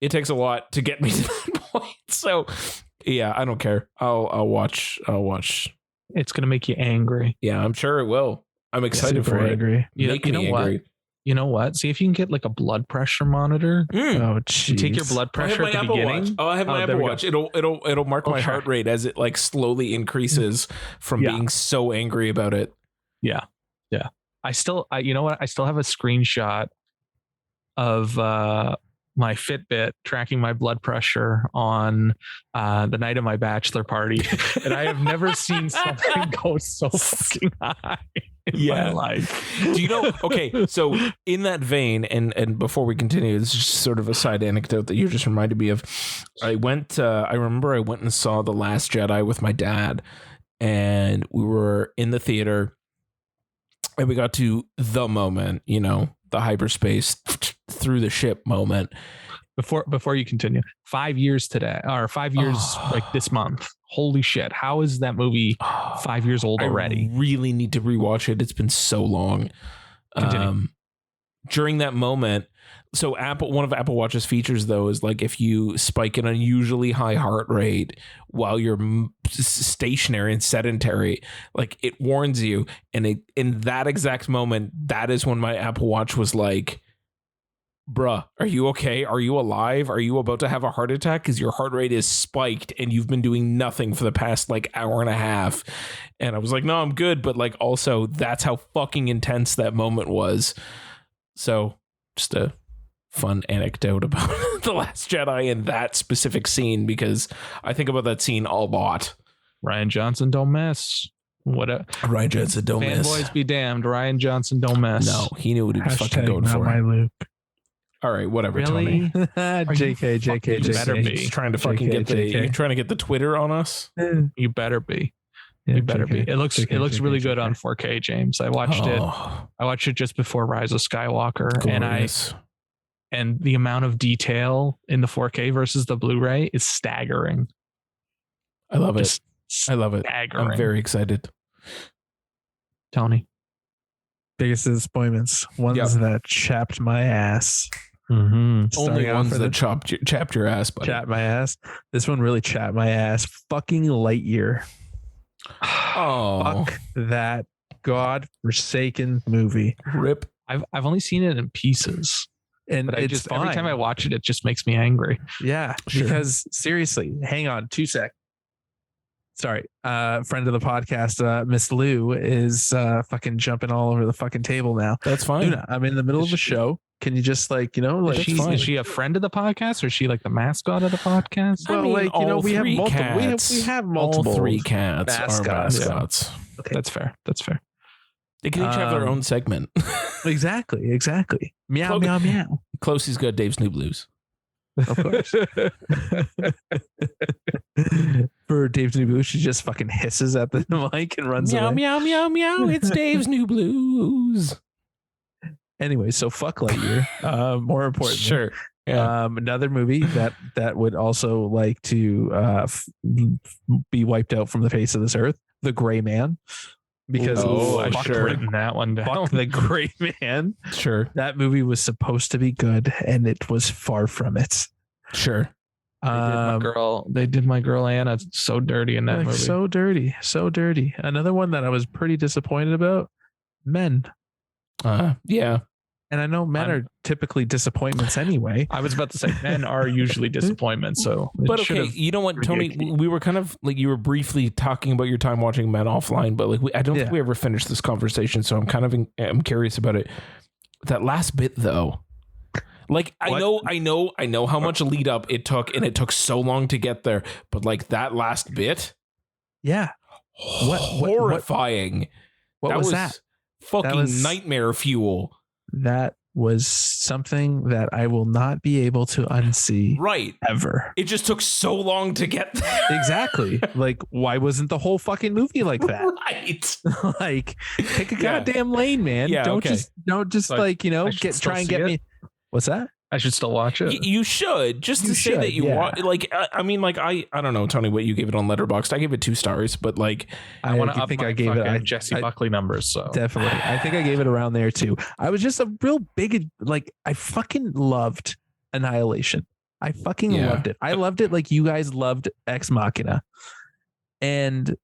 it takes a lot to get me to that point. So yeah, I don't care. I'll watch. It's going to make you angry. Yeah, I'm sure it will. I'm excited for it. Angry. Make me angry. You know what? See if you can get like a blood pressure monitor. Oh, geez. You take your blood pressure at the beginning. I have my Apple Watch. It'll mark my heart rate as it like slowly increases from being so angry about it. Yeah. You know what? I still have a screenshot of my Fitbit tracking my blood pressure on the night of my bachelor party, and I have never seen something go so fucking high in my life. Do you know? Okay, so in that vein, and before we continue, this is just sort of a side anecdote that you just reminded me of. I remember I went and saw The Last Jedi with my dad, and we were in the theater, and we got to the moment, the hyperspace through the ship moment. Before you continue, 5 years today, or 5 years like this month. holy shit, how is that movie 5 years old already? I really need to rewatch it. It's been so long. Continue. During that moment, so one of Apple Watch's features though is like if you spike an unusually high heart rate while you're stationary and sedentary, like it warns you. And in that exact moment, that is when my Apple Watch was like, bruh, are you okay? Are you alive? Are you about to have a heart attack? Because your heart rate is spiked and you've been doing nothing for the past like hour and a half. And I was like, no, I'm good. But like also that's how fucking intense that moment was. So just a fun anecdote about The Last Jedi and that specific scene, because I think about that scene a lot. Rian Johnson don't mess. Rian Johnson don't miss. Fanboys be damned. Rian Johnson don't mess. No, he knew what he was fucking going not for. my Luke. All right, whatever, Really? Tony. JK. You better be. He's trying to fucking you're trying to get the Twitter on us. You better be. Yeah, You better be. JK. It looks really good on 4K, James. I watched it. I watched it just before Rise of Skywalker, Glorious. and the amount of detail in the 4K versus the Blu-ray is staggering. I love it. Just I love it. staggering. I'm very excited. Tony. Biggest disappointments. Ones that chapped my ass. Mm-hmm. Only Starting off ones with that chapped your ass, buddy. Chapped my ass. This one really chapped my ass. Fucking Lightyear. Oh, Fuck that god-forsaken movie. rip. I've only seen it in pieces, And but it's fine. every time I watch it, it just makes me angry. Yeah, Sure. because seriously, hang on 2 sec. Sorry, friend of the podcast, Miss Lou is fucking jumping all over the fucking table now. That's fine. Luna, I'm in the middle of a show. Can you just like, Is fine. she a friend of the podcast, or is she like the mascot of the podcast? well, like, all we have three multiple. cats. We have multiple. All 3 cats mascots. are mascots. Okay. That's fair. That's fair. They can each have their own segment. Exactly. Meow, Clo- meow, meow. Closey's got Dave's New Blues. Of course. For Dave's New Blue, she just fucking hisses at the mic and runs Meow, away. meow, meow, meow. It's Dave's New Blues. Anyway, so fuck Lightyear. More importantly, Sure. Yeah. Another movie that would also like to be wiped out from the face of this earth, The Gray Man, because I fuck, should have written that one down. fuck The Gray Man. Sure. That movie was supposed to be good, and it was far from it. Sure. They did my girl Anna so dirty in that Like, movie. so dirty. Another one that I was pretty disappointed about, Men. Yeah. And I know men are typically disappointments anyway. I was about to say men are usually disappointments. So, it But should okay, have- you know what, Tony? ridiculous. We were kind of like, you were briefly talking about your time watching Men offline, but like, I don't think we ever finished this conversation. So I'm kind of, I'm curious about it. That last bit though, like, I know how much lead up it took, and it took so long to get there. But like that last bit, Yeah. horrifying. What was that? Fucking That was- nightmare fuel. That was something that I will not be able to unsee Right. ever. It just took so long to get there. Exactly. Like, why wasn't the whole fucking movie like that? Right. Like, pick a Yeah. goddamn lane, man. Yeah, don't okay. just Like, like, I should still try and see get it? me. What's that? I should still watch it. You should, just You to say should, that you yeah. want. Like, I mean, like, I don't know, Tony, what you gave it on Letterboxd. I gave it 2 stars, but like, I want to think I gave it. Jesse I- Buckley numbers. So Definitely. I think I gave it around there too. I was just a real big, like, I fucking loved Annihilation. I fucking Yeah. loved it. I loved it like you guys loved Ex Machina. And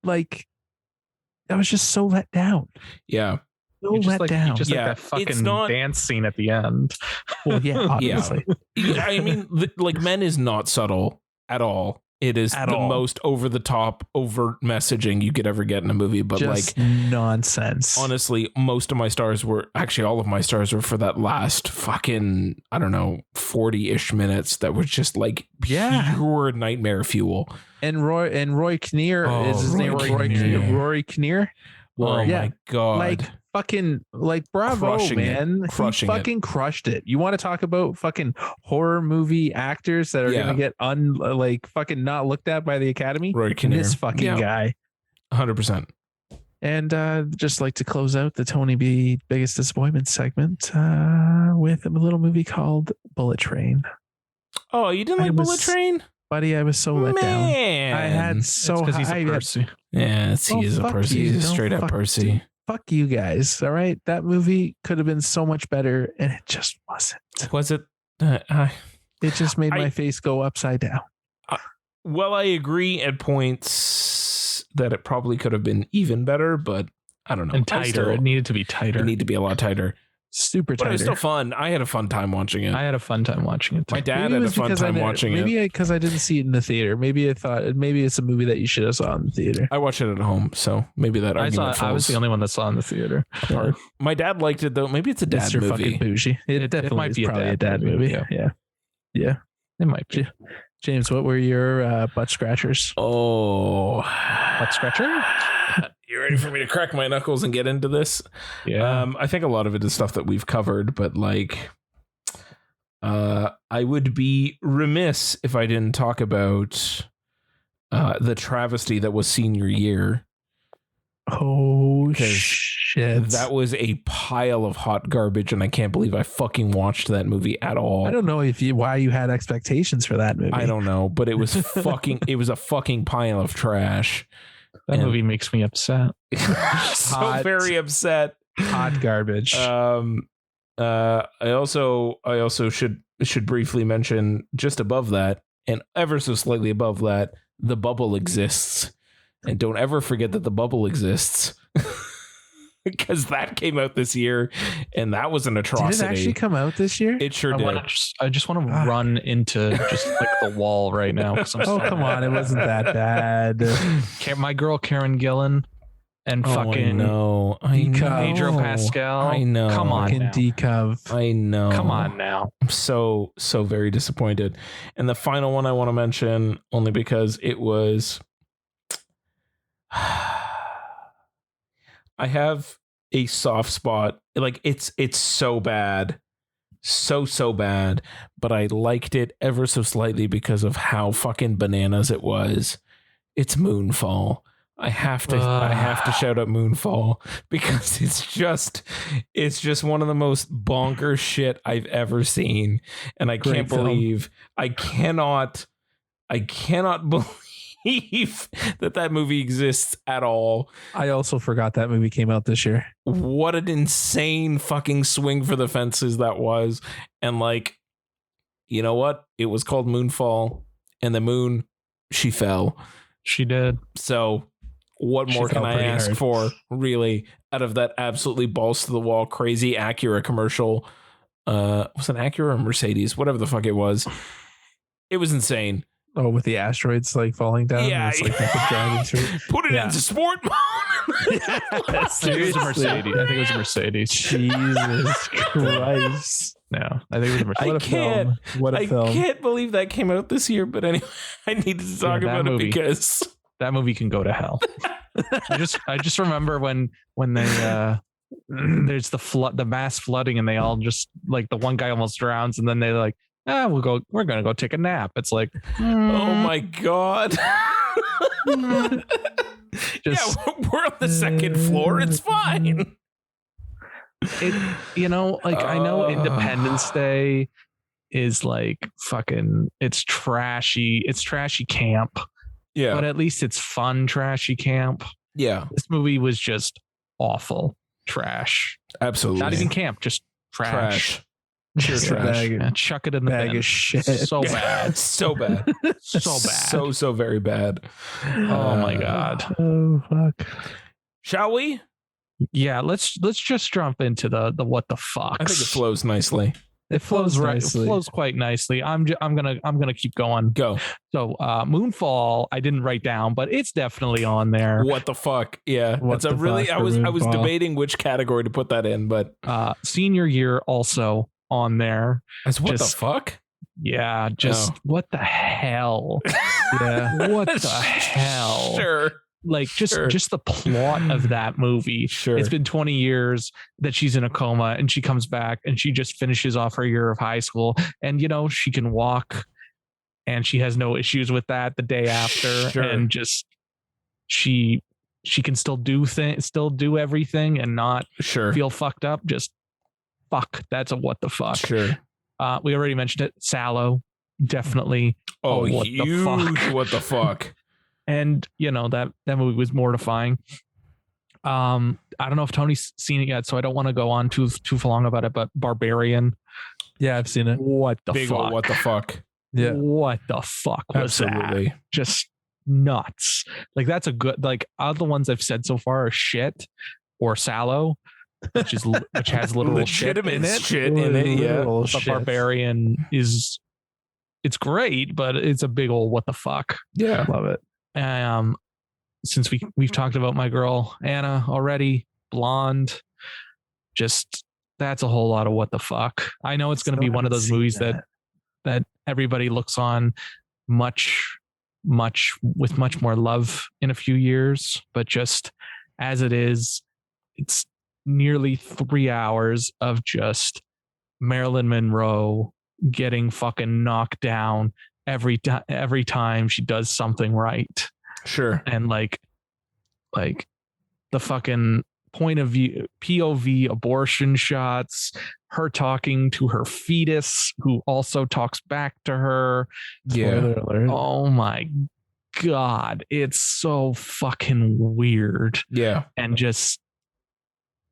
like, I was just so let down. yeah, So you just let like, down. you just Yeah, like that it's fucking not- dance scene at the end. Well, yeah, obviously. I mean, like, Men is not subtle at all. It is At the all. most over the top, overt messaging you could ever get in a movie. But Just like, nonsense. honestly, most of my stars were actually all of my stars were for that last fucking, I don't know, 40-ish minutes that was just like Yeah. pure nightmare fuel. And Roy Kinnear Oh, is his name. Roy Roy Kinnear. Kinnear. Rory Kinnear. Oh Yeah. my God. Like fucking like bravo, Crushing it. man. Crushing he it. fucking crushed it. You want to talk about fucking horror movie actors that are Yeah. gonna get like fucking not looked at by the Academy? Roy Kinnear. This fucking guy. 100%. And just like to close out the Tony B biggest disappointment segment with a little movie called Bullet Train. Oh, you didn't I like Bullet was- Train? buddy, I was so let down. Man, I had so because he's high. a Percy. Yes, he is a fuck Percy. you. He's a No, straight up fuck Percy. you. Fuck you guys. All right. That movie could have been so much better, and it just wasn't. Was it? It just made my face go upside down. Well, I agree at points that it probably could have been even better, but I don't know. And tighter. It needed to be tighter. It needed to be a lot tighter. Super But tighter. it was still fun. I had a fun time watching it. I had a fun time watching it. My dad Maybe it had a was fun because time watching it. Maybe because I didn't see it in the theater. Maybe I thought maybe it's a movie that you should have saw in the theater. I watched it at home, so maybe that argument I was falls the only one that saw in the theater. apart. My dad liked it though. Maybe it's a dad Mr. movie. Fucking bougie. It definitely might is be a probably dad movie, Yeah. It might be. James, what were your butt scratchers? Oh, Butt scratcher? you ready for me to crack my knuckles and get into this? Yeah. I think a lot of it is stuff that we've covered, but like, I would be remiss if I didn't talk about the travesty that was senior year. Oh 'Cause shit! That was a pile of hot garbage, and I can't believe I fucking watched that movie at all. I don't know why you had expectations for that movie. I don't know, but it was fucking. It was a fucking pile of trash. That movie makes me upset. So very upset. Hot garbage. I also should briefly mention just above that and ever so slightly above that, The Bubble exists, and don't ever forget that The Bubble exists. Because that came out this year, and that was an atrocity. Did it actually come out this year? It sure did. I just want to run into just like the wall right now. Come on, it wasn't that bad. My girl Karen Gillan and fucking Pedro Pascal. I know. Come on, Fucking now. decov. I know. Come on now. I'm so very disappointed. And the final one I want to mention, only because it was. I have a soft spot. Like it's so bad. So bad. But I liked it ever so slightly because of how fucking bananas it was. It's Moonfall. I have to shout out Moonfall because it's just one of the most bonkers shit I've ever seen. And I can't believe I cannot believe that movie exists at all. I also forgot that movie came out this year. What an insane fucking swing for the fences that was. And like, you know what? It was called Moonfall, and the moon, she fell. She did. So what more can I ask for, really, out of that absolutely balls to the wall, crazy Acura commercial? Was it Acura or Mercedes? Whatever the fuck it was. It was insane. Oh, with the asteroids like falling down. Yeah, it's like driving through. Put it into sport mode. I think it was a Mercedes. I think it was a Mercedes. Jesus Christ. No, I think it was a Mercedes. What a film. What a film. I can't believe that came out this year, but anyway, I needed to talk about it because that movie can go to hell. I just remember when they there's the mass flooding and they all just like the one guy almost drowns and then they're like, we're gonna go take a nap. It's like, oh my god. We're on the second floor. It's fine. I know Independence Day is like fucking, it's trashy camp. Yeah. But at least it's fun, trashy camp. Yeah. This movie was just awful. Trash. Absolutely. Not even camp, just trash. Just trash. Chuck it in the bag bin. of shit. So bad. So bad. So bad. So very bad. Oh my god. Oh fuck. Shall we? Yeah, let's just jump into the what the fuck. I think it flows nicely. It flows right. nicely. It flows quite nicely. I'm gonna keep going. Go. So Moonfall, I didn't write down, but it's definitely on there. What the fuck? Yeah. What It's a the really fuck I was Moonfall? debating which category to put that in, but Senior year also on there. as what Just- the fuck? Yeah, just what the hell? Yeah. What the hell? Sure. Like Sure. just the plot of that movie. Sure. It's been 20 years that she's in a coma and she comes back and she just finishes off her year of high school and she can walk and she has no issues with that the day after. Sure. And just she can still do everything and not Sure. feel fucked up. Just fuck. That's a what the fuck. Sure. We already mentioned it. Sallow, definitely Oh, what huge. the fuck? What the fuck? And that movie was mortifying. I don't know if Tony's seen it yet, so I don't want to go on too long about it, but Barbarian. Yeah, I've seen it. What the Big fuck? ol' what the fuck? Yeah. What the fuck was Absolutely. that? Just nuts. Like that's a good, like all the ones I've said so far are shit or Sallow, which has literal shit in it. Shit in it, yeah. Literal But shit. Barbarian it's great, but it's a big old what the fuck. Yeah. Love it. Since we've talked about my girl Anna already, blonde, just that's a whole lot of what the fuck. I know it's going to be one of those movies that everybody looks on much with much more love in a few years, but just as it is, it's nearly 3 hours of just Marilyn Monroe getting fucking knocked down every time she does something right. Sure. And like the fucking point of view POV abortion shots, her talking to her fetus who also talks back to her. Spoiler alert. Oh my god, it's so fucking weird. Yeah. And just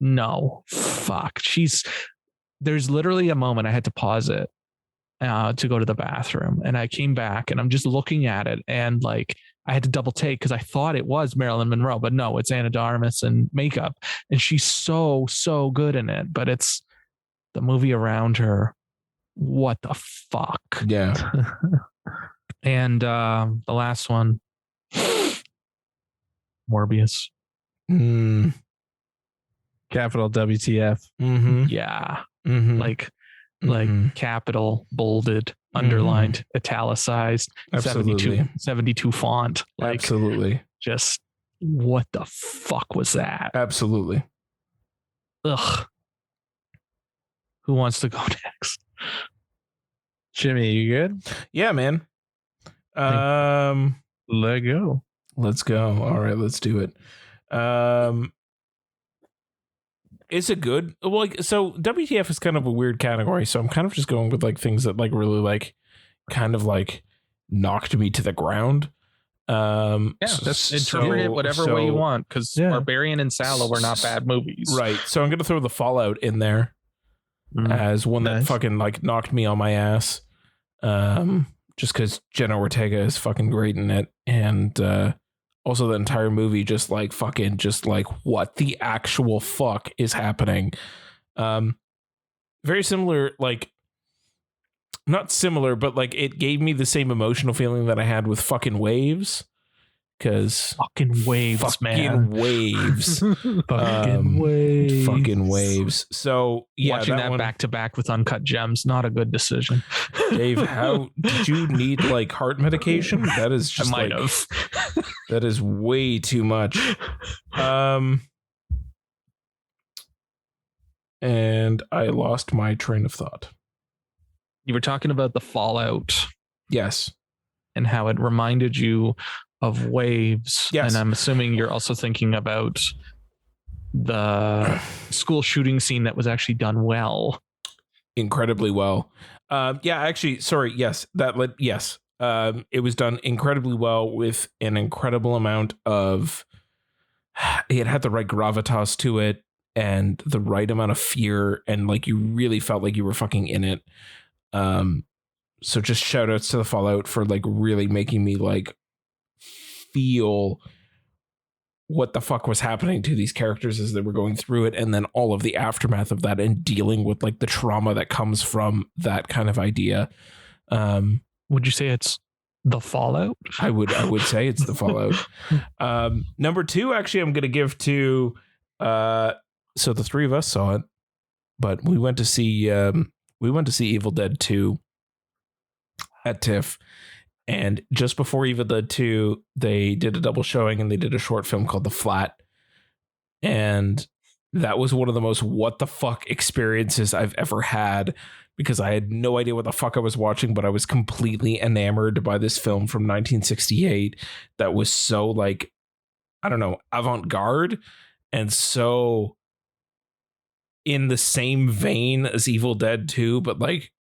no, fuck. There's literally a moment I had to pause it to go to the bathroom, and I came back and I'm just looking at it, and like I had to double take because I thought it was Marilyn Monroe, but no, it's Anna de Armas and makeup, and she's so good in it, but it's the movie around her. What the fuck? Yeah. And the last one, Morbius. Capital WTF. Mm-hmm. Yeah. Mm-hmm. Like Mhm. capital, bolded, underlined, italicized, Absolutely. 72 font. Like Absolutely. just what the fuck was that? Absolutely. Ugh. Who wants to go next? Jimmy, you good? Yeah, man. Let go. Let's go. All right, let's do it. Is it good? Well, like, so WTF is kind of a weird category, so I'm kind of just going with like things that like really like kind of like knocked me to the ground. Just interpret it whatever way you want, because Barbarian and Sallow were not bad movies. Right. So I'm gonna throw the Fallout in there as one that fucking like knocked me on my ass. Just because Jenna Ortega is fucking great in it, and also the entire movie just like fucking just like what the actual fuck is happening. Very similar, like not similar, but like it gave me the same emotional feeling that I had with fucking Waves. Because fucking waves, man. Waves. Waves. Fucking waves. So yeah, watching that back to back with Uncut Gems, not a good decision. Dave, how did you need like heart medication? That is just I might have. That is way too much. And I lost my train of thought. You were talking about the Fallout. Yes. And how it reminded you of Waves. Yes. And I'm assuming you're also thinking about the school shooting scene that was actually done well. Incredibly well. Yeah, actually, sorry. Yes. Yes. It was done incredibly well with an incredible amount of, it had the right gravitas to it and the right amount of fear. And like, you really felt like you were fucking in it. So just shout outs to the Fallout for like really making me like feel what the fuck was happening to these characters as they were going through it, and then all of the aftermath of that and dealing with like the trauma that comes from that kind of idea. Would you say it's the Fallout? I would say it's the Fallout. Number 2, actually, I'm gonna give to so the three of us saw it, but we went to see Evil Dead 2 at TIFF. And just before Evil Dead 2, they did a double showing and they did a short film called The Flat. And that was one of the most what the fuck experiences I've ever had, because I had no idea what the fuck I was watching, but I was completely enamored by this film from 1968 that was so like, I don't know, avant-garde and so in the same vein as Evil Dead 2, but like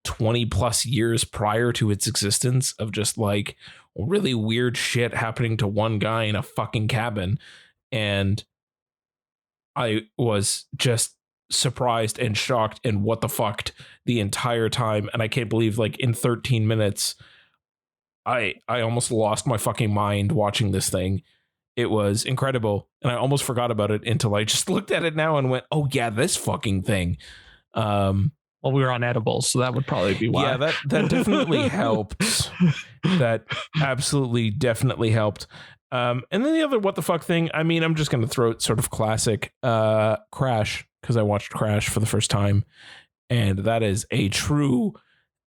20 plus years prior to its existence of just like really weird shit happening to one guy in a fucking cabin. And I was just surprised and shocked and what the fucked the entire time. And I can't believe like in 13 minutes, I almost lost my fucking mind watching this thing. It was incredible. And I almost forgot about it until I just looked at it now and went, oh yeah, this fucking thing. Well, we were on edibles, so that would probably be why. Yeah, that definitely helped. That absolutely definitely helped. And then the other what the fuck thing, I mean, I'm just going to throw it sort of classic Crash, because I watched Crash for the first time. And that is a true,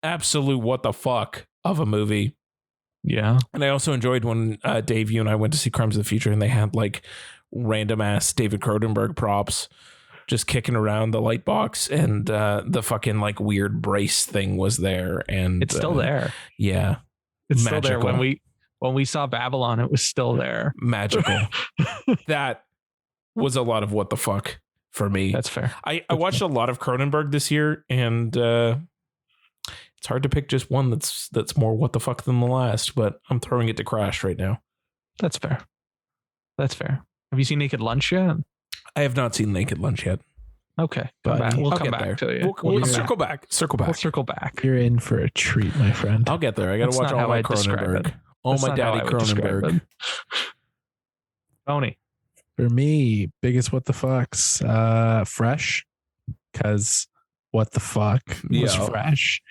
absolute what the fuck of a movie. Yeah. And I also enjoyed when Dave, you and I went to see Crimes of the Future and they had like random ass David Cronenberg props just kicking around the light box, and the fucking like weird brace thing was there, and It's still there. Yeah. It's Magical. still there. When we saw Babylon, it was still there. Magical. That was a lot of what the fuck for me. That's fair. I watched a lot of Cronenberg this year, and it's hard to pick just one that's more what the fuck than the last, but I'm throwing it to Crash right now. That's fair. That's fair. Have you seen Naked Lunch yet? I have not seen Naked Lunch yet. Okay. Come back. We'll come back to you. We'll circle back. Circle back. We'll circle back. You're in for a treat, my friend. I'll get there. I got to watch all my Cronenberg. Oh, my daddy Cronenberg. Tony. For me, biggest what the fucks, Fresh, because what the fuck was Fresh.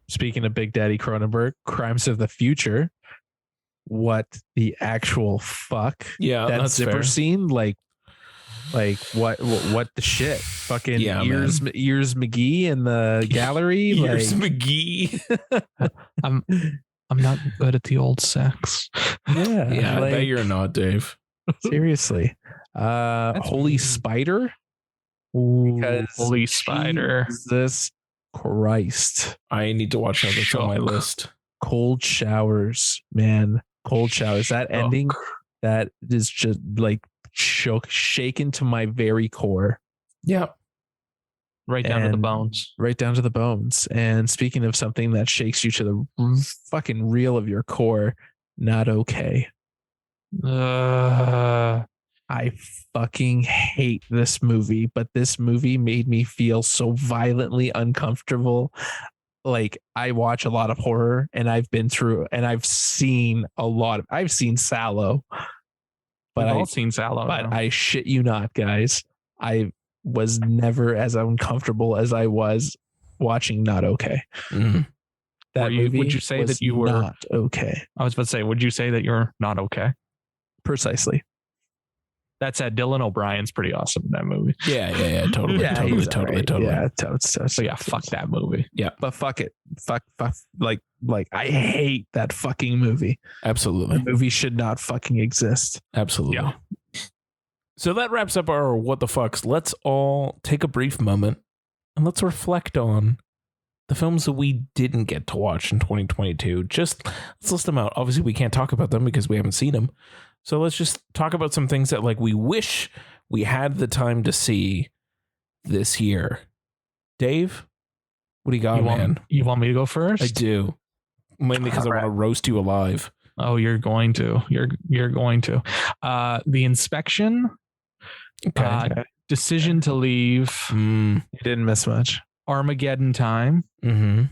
Speaking of Big Daddy Cronenberg, Crimes of the Future. What the actual fuck? Yeah, that that's zipper fair. scene, like what the shit? Fucking ears McGee in the gallery. Ears like, McGee. I'm not good at the old sex. Yeah, Yeah, I like, bet you're not, Dave. seriously. Holy Spider. Because Holy Spider. Jesus Christ. I need to watch that. That's on my list. Cold showers, man. Cold showers. That ending, that is just like shaken to my very core. Yeah. Right down to the bones. Right down to the bones. And speaking of something that shakes you to the fucking real of your core, Not Okay. I fucking hate this movie, but this movie made me feel so violently uncomfortable. Like, I watch a lot of horror, and I've been through, and I've seen Sallow, but We've all seen Sallow. but I shit you not, guys. I was never as uncomfortable as I was watching Not Okay. Mm. That movie would you say was that you were not okay? I was about to say, would you say that you're not okay? Precisely. That said, Dylan O'Brien's pretty awesome in that movie. Yeah. Totally. Yeah, totally. he's Totally. alright. Totally. Yeah, totes. So yeah, fuck that movie. Yeah. But fuck it. Fuck. Like I hate that fucking movie. Absolutely. The movie should not fucking exist. Absolutely. Yeah. So that wraps up our what the fucks. Let's all take a brief moment and let's reflect on the films that we didn't get to watch in 2022. Just let's list them out. Obviously, we can't talk about them because we haven't seen them. So let's just talk about some things that like we wish we had the time to see this year. Dave, what do you got, man? You want me to go first? I do. Mainly because I want to roast you alive. Oh, you're going to. You're going to. The Inspection. Okay. Decision to Leave. You didn't miss much. Armageddon Time. Mm-hmm.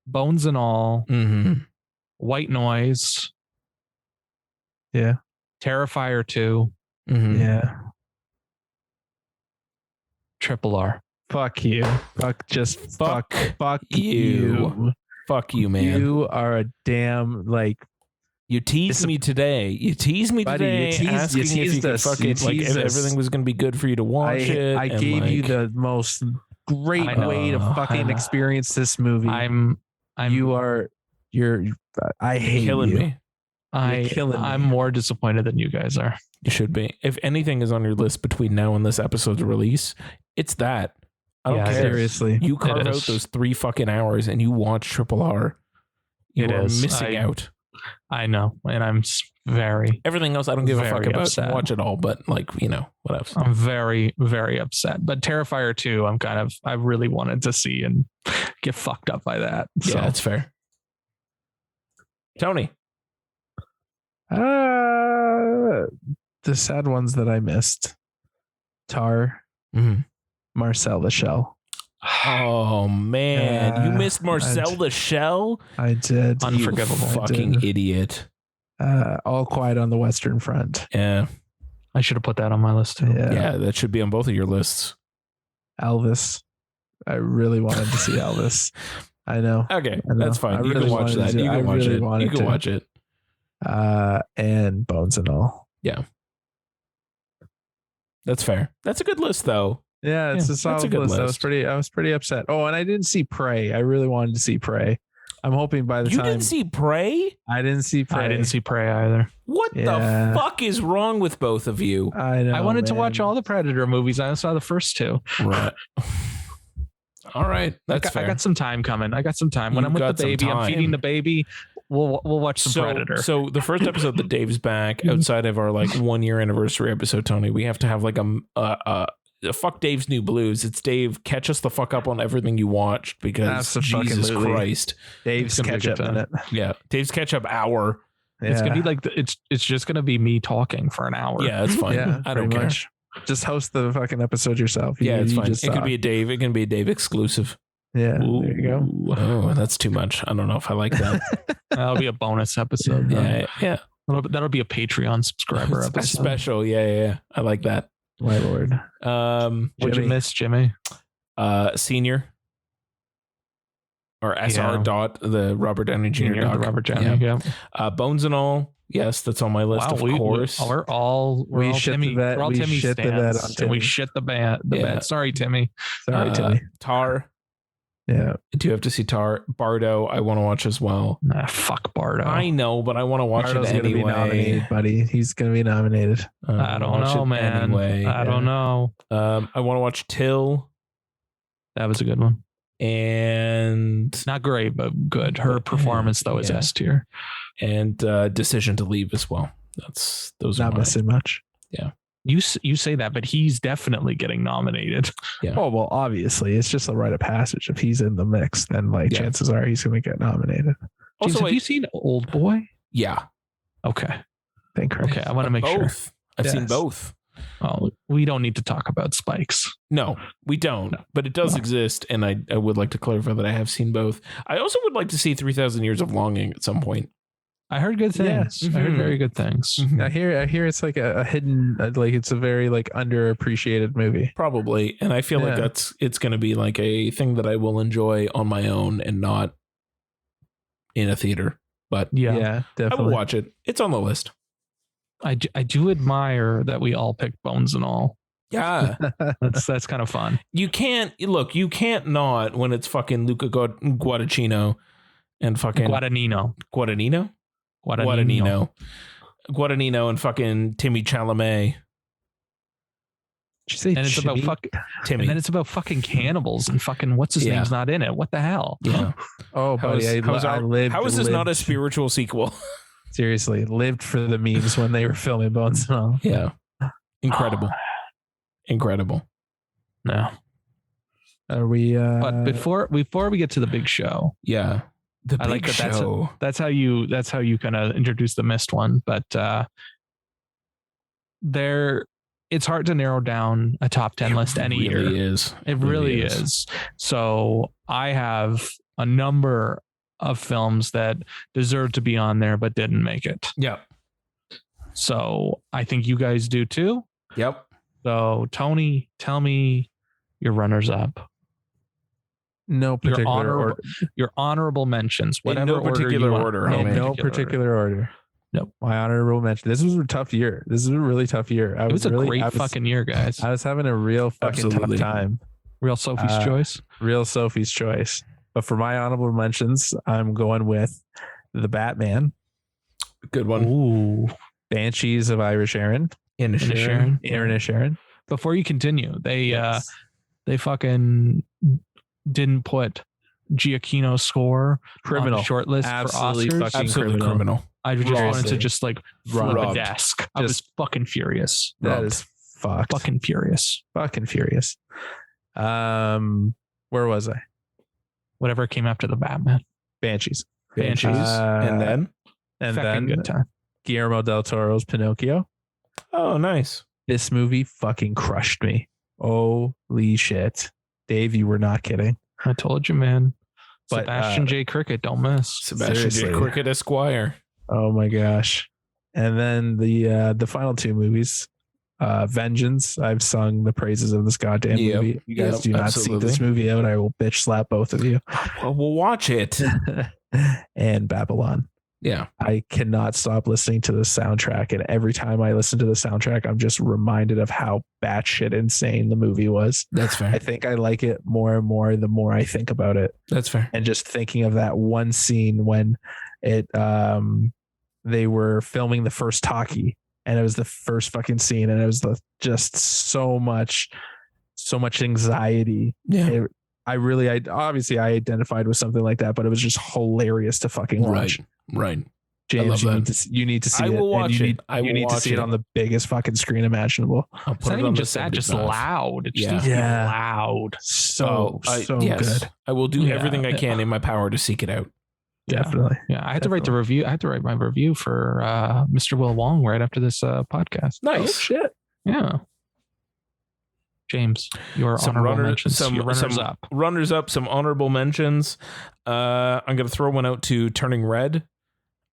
Bones and All. Mm-hmm. White Noise. Yeah. Terrifier 2. Mm-hmm. Yeah. Triple R. Fuck you. Fuck you. you. Fuck you, man. You are a damn like You teased me today. You teased me Buddy, today, you teased asking if you us. could fuck You it, like if teased us. everything was going to be good for you to watch it. I and, gave you like, the most great I know. way to fucking experience this movie. I hate killing you. me. I'm more disappointed than you guys are. You should be. If anything is on your list between now and this episode's release, it's that. I don't Yeah, care. Seriously. You carve It out is. those 3 fucking hours and you watch Triple R. You It are is. missing out. I know, and I'm very, Everything else I don't give a fuck Very about. upset. Watch it all, but like, whatever. I'm very, very upset. But Terrifier 2, I really wanted to see and get fucked up by that. Yeah, So that's fair. Tony. The sad ones that I missed. Tar, Marcel the Shell. Oh man, you Yeah, missed Marcel the Shell? I did. Unforgivable. You fucking idiot. All Quiet on the Western Front. Yeah. I should have put that on my list too. Yeah, that should be on both of your lists. Elvis. I really wanted to see Elvis. I know. Okay, I know. that's fine. I You really can watch wanted that. to. You I can watch really it. wanted You can to. watch it. And Bones and All. That's fair. That's a good list though. Yeah, it's Yeah, a solid good list. I list. was pretty upset. Oh, and I didn't see Prey. I really wanted to see Prey. I'm hoping by the You time didn't see Prey? I didn't see Prey. I didn't see Prey either. What Yeah. the fuck is wrong with both of you? I know. I wanted to watch man. all the Predator movies. I saw the first two. Right. All right. That's I fair. got some time coming. I got some time. When You've I'm with got the some baby, I'm time. feeding the baby. We'll watch some Predator. So the first episode that Dave's back outside of our like 1 year anniversary episode, Tony, we have to have like a fuck Dave's New Blues. It's Dave, catch us the fuck up on everything you watched because Jesus Abso-fucking-lutely. Christ. Dave's It's gonna be a catch good up in time. it. Yeah. Dave's catch up hour. It's gonna Yeah. be like it's just gonna be me talking for an hour. Yeah, that's fine. Yeah, I don't pretty care. much. Just host the fucking episode yourself. Yeah, it's fine. just It could talk. be a Dave. It can be a Dave exclusive. Yeah, there you go. Ooh, oh, that's too much. I don't know if I like that. That'll be a bonus episode. yeah. That'll be a Patreon subscriber A episode. special. Yeah. I like that. My lord. What'd you Jimmy. miss, Jimmy? Senior or SR Yeah. dot, the Robert Downey Jr. Junior, doc. Robert Downey. Yeah. Bones and All. Yes, that's on my list, of course. We're all We all shit the Timmy. bed- We're all we Timmy shit the bed stands, on and we Timmy. shit the bed. Yeah. Sorry, Timmy. Sorry, Timmy. Tar. Yeah. I do have to see Tar. Bardo, I want to watch as well. Fuck Bardo. I know, but I want to watch Bardo's it gonna be anyway. nominated, buddy. He's gonna be nominated. I don't watch know, it man. Anyway. I don't know. I want to watch Till That was a good one. and Not great, but good. Her performance though is Yeah. S tier. Decision to Leave as well. Those are Not mine. missing much. You say that, but he's definitely getting nominated. Yeah. Oh well, obviously, it's just a rite of passage. If he's in the mix, then like Yeah. chances are he's gonna get nominated. James, Also, have you seen Old Boy? yeah, Okay. Thank Christ. Okay. I want to make sure. both. I've seen Yes. both. Oh, we don't need to talk about Spikes. No, we don't. No. But it does No. exist, and I would like to clarify that I have seen both. I also would like to see 3,000 Years of Longing at some point. I heard good things. Yeah. I heard Mhm. very good things. I hear it's like a hidden, like it's a very like underappreciated movie. Probably, and I feel like Yeah. it's going to be like a thing that I will enjoy on my own and not in a theater. But Yeah. Yeah, I will definitely. watch it. It's on the list. I do admire that we all picked Bones and All. Yeah, That's kind of fun. you can't not when it's fucking Luca Guadagnino and fucking Guadagnino. Guadagnino and fucking Timmy Chalamet. Did you say And it's about Jimmy? Timmy. And then it's about fucking cannibals and fucking what's his Yeah. name's not in it. What the hell? Yeah. Oh, How buddy, is- how is I our- lived. How is this not a lived- spiritual sequel? Seriously, lived for the memes when they were filming Bones and All. Yeah. Incredible. Incredible. No. Are we? But before we get to the big show, Yeah. The I like big that show. that's how you kind of introduce the missed one. But it's hard to narrow down a top 10 list any year. Really is. It really is. So I have a number of films that deserve to be on there but didn't make it. Yep. So I think you guys do too. Yep. So Tony, tell me your runners up, no particular your honorable mentions, In whatever no particular you want. order, order. homie. In no particular order. Nope. My honorable mention. This was a tough year. This is a really tough year. It was a great fucking year, guys. I was having a real fucking Absolutely. tough time. Real Sophie's Uh, choice. Real Sophie's choice. But for my honorable mentions, I'm going with The Batman, Good one. Ooh, Banshees of Irish Erin, Inisherin. Inisherin. Before you continue, they Yes. they fucking didn't put Giacchino's score Criminal. on the short list Absolutely for Oscars. fucking Absolutely criminal. I just wanted to Seriously. just like flip a Robbed. desk. I was fucking furious. That is fucked. Fucking furious. Fucking furious. Where was I? Whatever came after the Batman. Banshees. Banshees. And then? And Fucking then good time. Guillermo del Toro's Pinocchio. Oh, nice. This movie fucking crushed me. Holy shit. Dave, you were not kidding. I told you, man. But, Sebastian J. Cricket, don't miss. Sebastian J. Seriously. Cricket Esquire. Oh my gosh. And then the final two movies. Vengeance. I've sung the praises of this goddamn Yep. movie. You guys Yep, do not absolutely. see this movie out. I will bitch slap both of you. Well, we'll watch it. And Babylon. Yeah. I cannot stop listening to the soundtrack. And every time I listen to the soundtrack, I'm just reminded of how batshit insane the movie was. That's fair. I think I like it more and more the more I think about it. That's fair. And just thinking of that one scene when it they were filming the first talkie, and it was the first fucking scene, and it was just so much anxiety. Yeah. I obviously I identified with something like that, but it was just hilarious to fucking watch. Right. James, I love you need to see I it. will watch and you it. need, I you will need to watch see it it. on the biggest fucking screen imaginable. I'll It's put not it even on just that, just 75. loud. It just Yeah. needs to be Yeah. loud. So yes. good. I will do Yeah. everything I can in my power to seek it out. Yeah. Definitely. Yeah, I had to write the review. I had to write my review for Mr. Will Wong right after this podcast. Nice. Shit. Yeah. James, your Some honorable runners, mentions, some your runners some up. runners up, some honorable mentions. I'm gonna throw one out to Turning Red.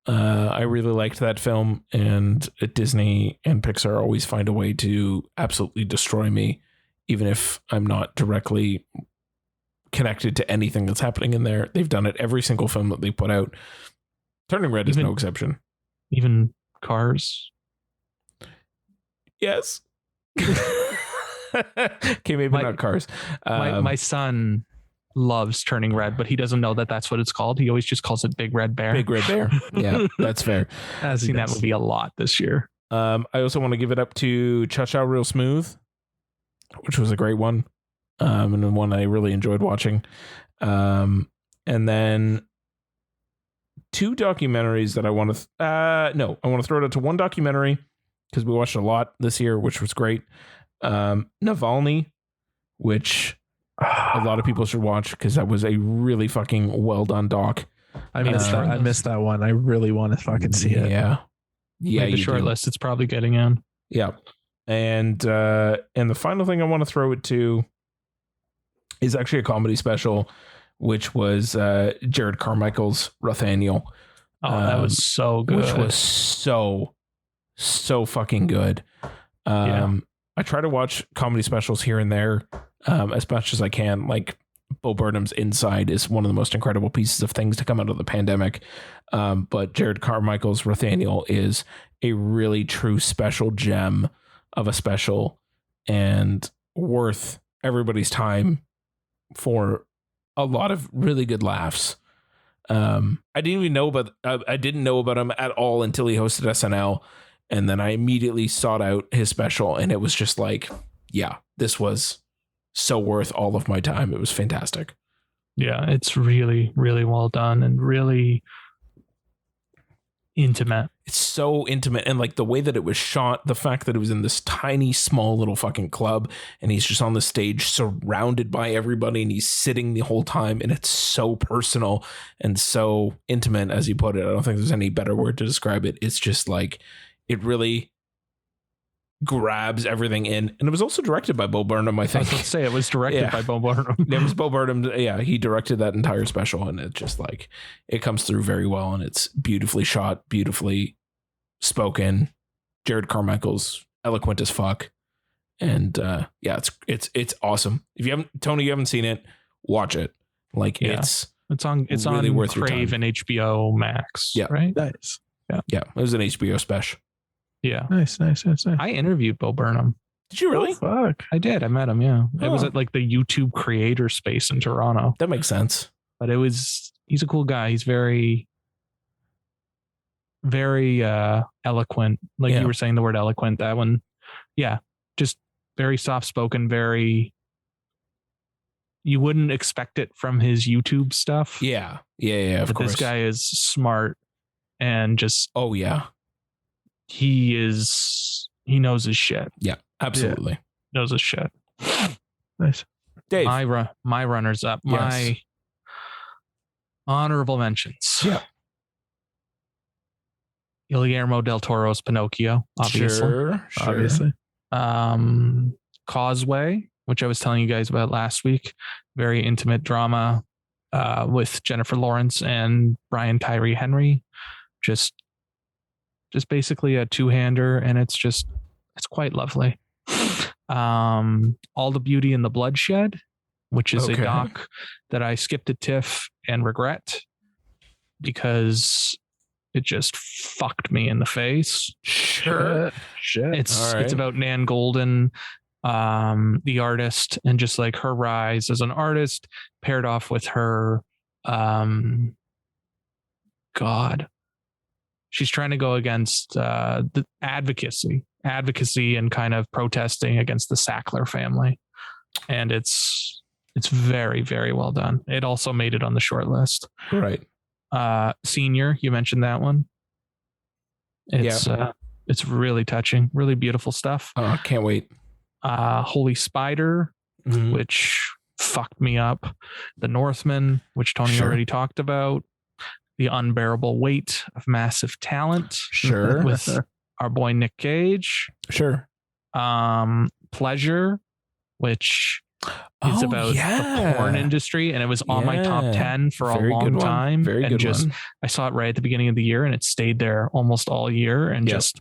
I really liked that film, and Disney and Pixar always find a way to absolutely destroy me, even if I'm not directly connected to anything that's happening in there. They've done it every single film that they put out. Turning Red is Even- no exception. Even Cars. Yes. Okay, maybe My- not Cars. My son loves Turning Red, but he doesn't know that that's what it's called. He always just calls it Big Red Bear. Big Red Bear. Yeah, that's fair. I've seen that movie a lot this year. I also want to give it up to Cha Cha Real Smooth, which was a great one, and one I really enjoyed watching. And then two documentaries that I want to. I want to throw it out to one documentary because we watched a lot this year, which was great. Navalny, which a lot of people should watch because that was a really fucking well done doc. I missed that. I missed that one. I really want to fucking see it. Yeah, Made the you short do. list. It's probably getting in. Yeah. And the final thing I want to throw it to is actually a comedy special, which was Jared Carmichael's Rothaniel. Oh, that was so good. Which was so fucking good. Yeah. I try to watch comedy specials here and there as much as I can. Like Bo Burnham's Inside is one of the most incredible pieces of things to come out of the pandemic. But Jared Carmichael's Rothaniel is a really true special gem of a special and worth everybody's time for a lot of really good laughs. I didn't know about him at all until he hosted SNL. And then I immediately sought out his special, and it was just like, yeah, this was so worth all of my time. It was fantastic. Yeah, it's really, really well done and really intimate. It's so intimate. And like the way that it was shot, the fact that it was in this tiny, small little fucking club, and he's just on the stage surrounded by everybody, and he's sitting the whole time. And it's so personal and so intimate, as you put it. I don't think there's any better word to describe it. It's just like, it really grabs everything in. And it was also directed by Bo Burnham, I I was think. about to say it was directed Yeah. by Bo Burnham. It was Bo Burnham. Yeah, he directed that entire special, and it just like, it comes through very well, and it's beautifully shot, beautifully spoken. Jared Carmichael's eloquent as fuck. And yeah, it's awesome. If you haven't seen it, watch it. Like Yeah. it's It's really on worth your Crave time. and HBO Max. Yeah. Right? Nice. yeah, it was an HBO special. Yeah. Nice. I interviewed Bo Burnham. Did you really? Oh, fuck. I did. I met him. Yeah. It was Oh. at like the YouTube creator space in Toronto. That makes sense. But he's a cool guy. He's very, very eloquent. Like Yeah. you were saying the word eloquent, that one. Yeah. Just very soft spoken, you wouldn't expect it from his YouTube stuff. Yeah. Of But course. this guy is smart and just Oh yeah. he knows his shit. Yeah, absolutely. Knows his shit. Nice. Dave. My runners up. Yes. My honorable mentions. Yeah. Guillermo del Toro's Pinocchio, obviously. Sure. Obviously. Causeway, which I was telling you guys about last week. Very intimate drama with Jennifer Lawrence and Brian Tyree Henry. Just basically a two-hander, and it's quite lovely. All the Beauty and the Bloodshed, which is a doc that I skipped at TIFF and regret because it just fucked me in the face. Sure. Shit. It's about Nan Golden, the artist, and just like her rise as an artist paired off with her she's trying to go against the advocacy and kind of protesting against the Sackler family, and it's very, very well done. It also made it on the short list. Right. Senior, you mentioned that one. It's really touching, really beautiful stuff. Oh, can't wait. Holy Spider, Mhm. which fucked me up. The Northman, which Tony Sure. already talked about. The Unbearable Weight of Massive Talent. Sure. With our boy Nick Cage. Sure. Pleasure, which is about the porn industry, and it was on my top 10 for a long time. Very and good one. I saw it right at the beginning of the year, and it stayed there almost all year, and Yep. just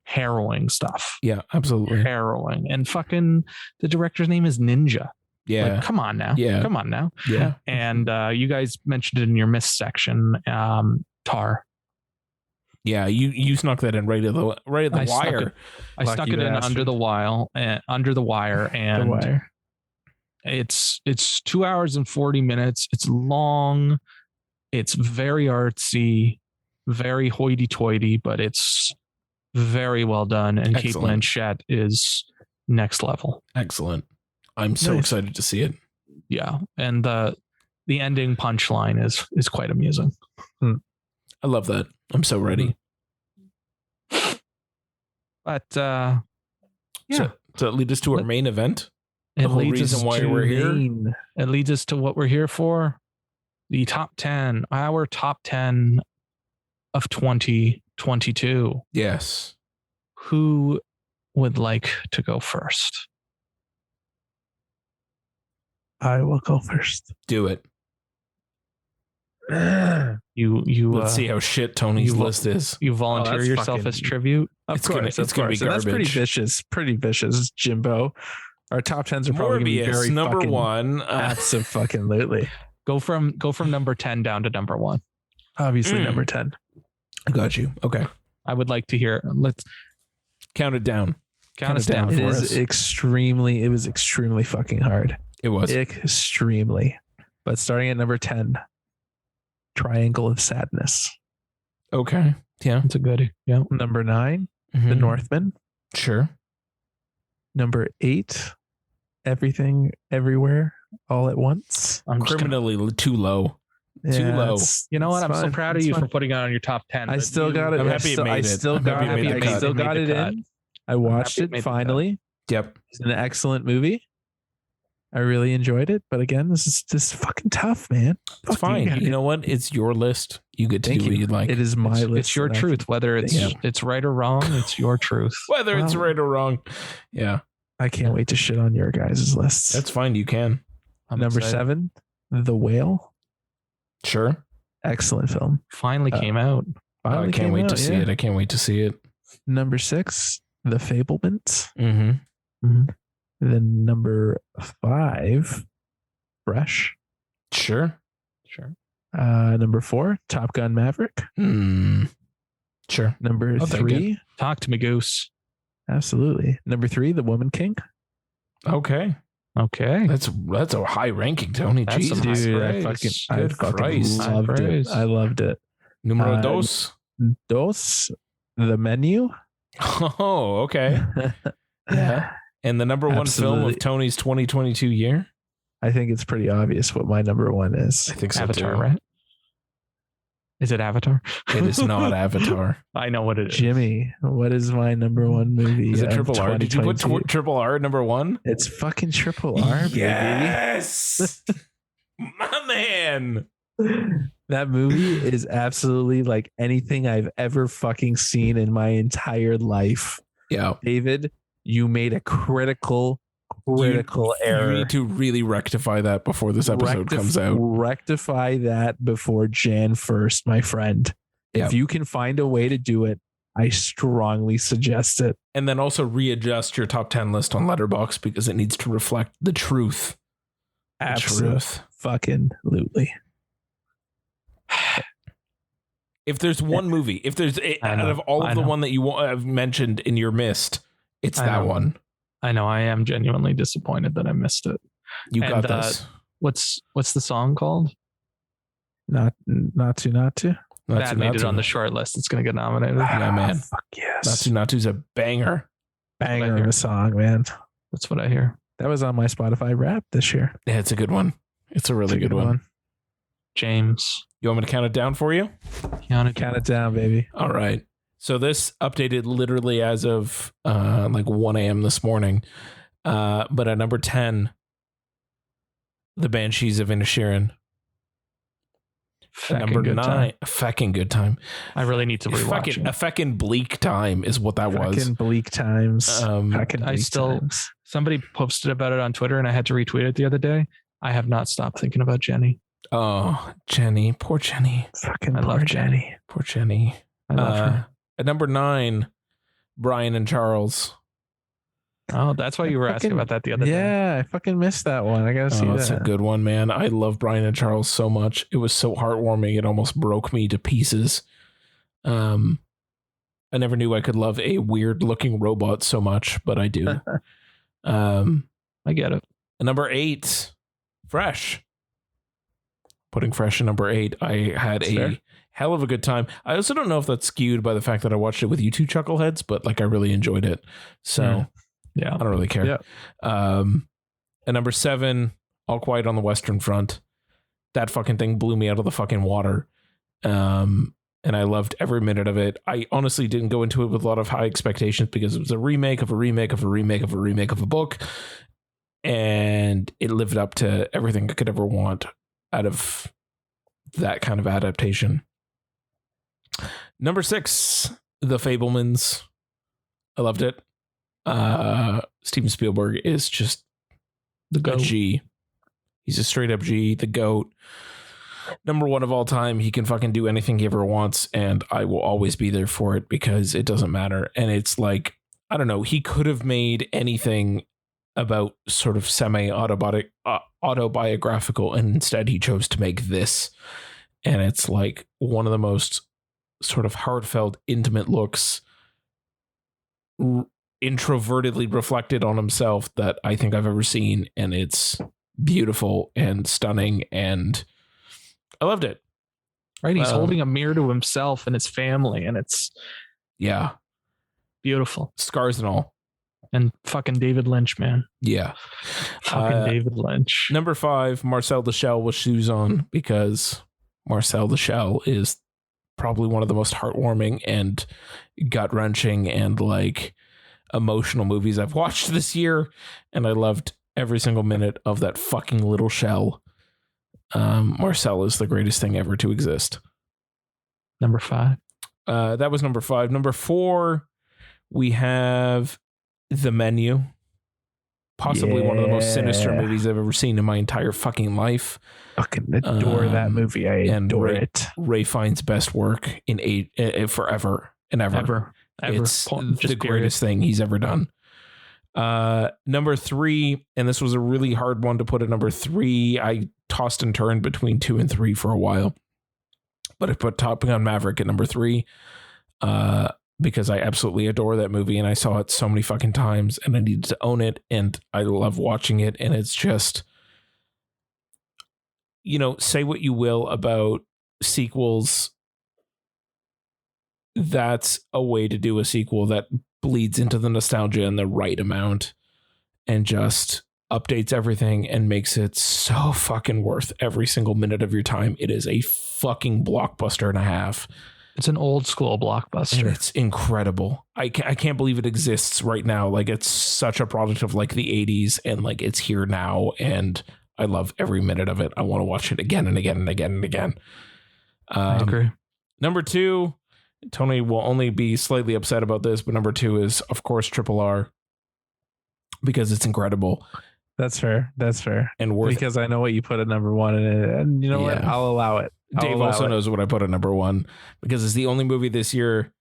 harrowing stuff. Yeah, absolutely. Harrowing. And fucking the director's name is Ninja. Yeah. Like, come on now. Yeah. Come on now. Yeah. And you guys mentioned it in your missed section. Tar. Yeah, you snuck that in right at the I snuck wire. I stuck it in under the wire, and The Wire. it's 2 hours and 40 minutes. It's long. It's very artsy, very hoity-toity, but it's very well done. And Kate Excellent. Blanchett is next level. Excellent. I'm so excited to see it. Yeah, and the ending punchline is quite amusing. I love that. I'm so ready. But yeah, So that leads us to our main event. it The whole leads us reason why to we're here. It leads us to what we're here for. The top 10, our top 10 of 2022. Yes. Who would like to go first? I will go first. Do it. You Let's see how shit Tony's you- list is. you volunteer that's yourself fucking- as tribute. Of It's gonna- course, it's gonna be And that's pretty garbage. vicious, Jimbo. Our top 10s are probably going to be Morbius, very number fucking one. absolutely. Go from number 10 down to number 1. Obviously, Mm. number 10. I got you. Okay. I would like to hear. Let's Count it down. count us it down down It for for is us. extremely. It was extremely fucking hard. It was. Extremely. But starting at number 10, Triangle of Sadness. Okay. Yeah. It's a goodie. Yeah. Number 9, The Mhm. Northman. Sure. Number 8, Everything Everywhere All at Once. I'm just gonna- Criminally too low. Too low. you know what? it's I'm so fine. proud of It's you fine. for putting it on your top 10. I but still you- got it. I'm I happy it still, made I it. still I'm got happy it it. made the I cut. still got Made it the cut. in. I watched happy it it made the cut. finally. Yep. It's an excellent movie. I really enjoyed it, but again, this is fucking tough, man. It's fine. You know what? It's your list. You get to Thank do what you. you'd like. It is my It's, list. it's your and I truth, whether it's Yeah. it's right or wrong. It's your truth. Whether it's Well- right or wrong. Yeah. I can't wait to shit on your guys' lists. That's fine. You can. I'm number excited. 7, The Whale. Sure. Excellent film. Finally came out. Finally I can't came wait to out, see yeah. it. I can't wait to see it. Number 6, The Fablements. Mm-hmm. Then number 5, Fresh. Sure. Sure. Number 4, Top Gun Maverick. Sure. Number I'll take 3, Talk to me, Goose. absolutely. Number 3, The Woman King. Okay. Okay. That's a high ranking, Tony. That's some Jesus. high Dude, I praise. Good fucking Christ. loved High it. praise. I loved it. Numero Uh, dos. Dos, The Menu. Oh, okay. Yeah. And the number one film Absolutely. of Tony's 2022 year? I think it's pretty obvious what my number 1 is. I think so Avatar, too. right? Is it Avatar? It is not Avatar. I know what it is. Jimmy, what is my number one movie? Is it of Triple R? Did you put 2022? Triple R at number one? It's fucking Triple R, Yes, my man. baby. That movie is absolutely like anything I've ever fucking seen in my entire life. Yeah, David, you made a critical error. You need to really rectify that before this episode comes out. Rectify that before Jan 1st, my friend. Yep. If you can find a way to do it, I strongly suggest it. And then also readjust your top 10 list on Letterboxd because it needs to reflect the truth. Absolutely. If there's one movie, out of all of the one that you have mentioned in your mist, it's that one. I know. I am genuinely disappointed that I missed it. You got this. What's the song called? Not to. That made it on the short list. It's going to get nominated. Yeah, man. Fuck yes. Natu's a banger. Banger of a song, man. That's what I hear. That was on my Spotify rap this year. Yeah, it's a good one. It's a really good one. James. You want me to count it down for you? Count it down, baby. All right. So this updated literally as of like 1 a.m. this morning. But at number 10, The Banshees of Inisherin. Number 9, a fucking good time. I really need to rewatch it. A fucking bleak time is what that was. Fucking bleak times. Somebody posted about it on Twitter and I had to retweet it the other day. I have not stopped thinking about Jenny. Oh, Jenny. Poor Jenny. Fucking poor Jenny. Poor Jenny. I love her. At number 9, Brian and Charles. Oh, that's why you were asking about that the other day. Yeah, I fucking missed that one. I gotta see that. That's a good one, man. I love Brian and Charles so much. It was so heartwarming. It almost broke me to pieces. I never knew I could love a weird looking robot so much, but I do. I get it. And number 8, Fresh. Putting Fresh in number 8. I had a hell of a good time. I also don't know if that's skewed by the fact that I watched it with you two chuckleheads, but like I really enjoyed it. So yeah, I don't really care. Yeah. And number 7, All Quiet on the Western Front. That fucking thing blew me out of the fucking water. And I loved every minute of it. I honestly didn't go into it with a lot of high expectations because it was a remake of a remake of a remake of a remake of a book. And it lived up to everything I could ever want out of that kind of adaptation. Number 6, The Fabelmans. I loved it. Steven Spielberg is just The GOAT. a G. He's a straight up G, the GOAT. Number 1 of all time. He can fucking do anything he ever wants, and I will always be there for it because it doesn't matter. And it's like, I don't know, he could have made anything about sort of autobiographical, and instead he chose to make this. And it's like one of the most sort of heartfelt, intimate looks, introvertedly reflected on himself that I think I've ever seen. And it's beautiful and stunning, and I loved it. Right? He's holding a mirror to himself and his family, and it's beautiful. Scars and all. And fucking David Lynch, man. Yeah. Fucking David Lynch. Number 5, Marcel the Shell with Shoes On, because Marcel the Shell is probably one of the most heartwarming and gut-wrenching and like emotional movies I've watched this year, and I loved every single minute of that fucking little shell. Marcel is the greatest thing ever to exist. Number 5. That was number 5. Number 4, we have The Menu. Possibly one of the most sinister movies I've ever seen in my entire fucking life. Fucking adore that movie. I adore it. Ray Fiennes' best work in forever and ever. It's the greatest thing he's ever done. Number 3, and this was a really hard one to put at number 3. I tossed and turned between 2 and 3 for a while, but I put Top Gun Maverick at number 3. Because I absolutely adore that movie, and I saw it so many fucking times, and I needed to own it, and I love watching it. And it's just, say what you will about sequels, that's a way to do a sequel that bleeds into the nostalgia in the right amount and just updates everything and makes it so fucking worth every single minute of your time. It is a fucking blockbuster and a half. It's an old school blockbuster. And it's incredible. I can't believe it exists right now. Like, it's such a product of like the 80s, and like it's here now, and I love every minute of it. I want to watch it again and again and again and again. I agree. Number 2, Tony will only be slightly upset about this, but number 2 is, of course, Triple R, because it's incredible. That's fair. That's fair. And worth because I know what you put at number 1, and you know what? I'll allow it. Dave also knows what I put at number 1, because it's the only movie this year,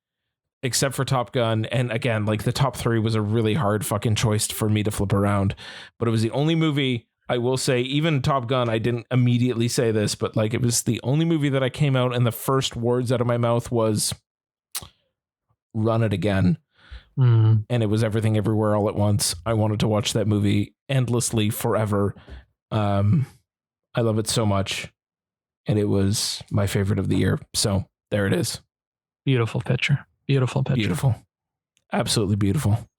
except for Top Gun. And again, like the top 3 was a really hard fucking choice for me to flip around, but it was the only movie. I will say, even Top Gun, I didn't immediately say this, but like it was the only movie that I came out and the first words out of my mouth was "Run It Again." And it was Everything Everywhere All at Once. I wanted to watch that movie endlessly forever. I love it so much. And it was my favorite of the year. So there it is. Beautiful picture. Beautiful picture. Beautiful. Absolutely beautiful.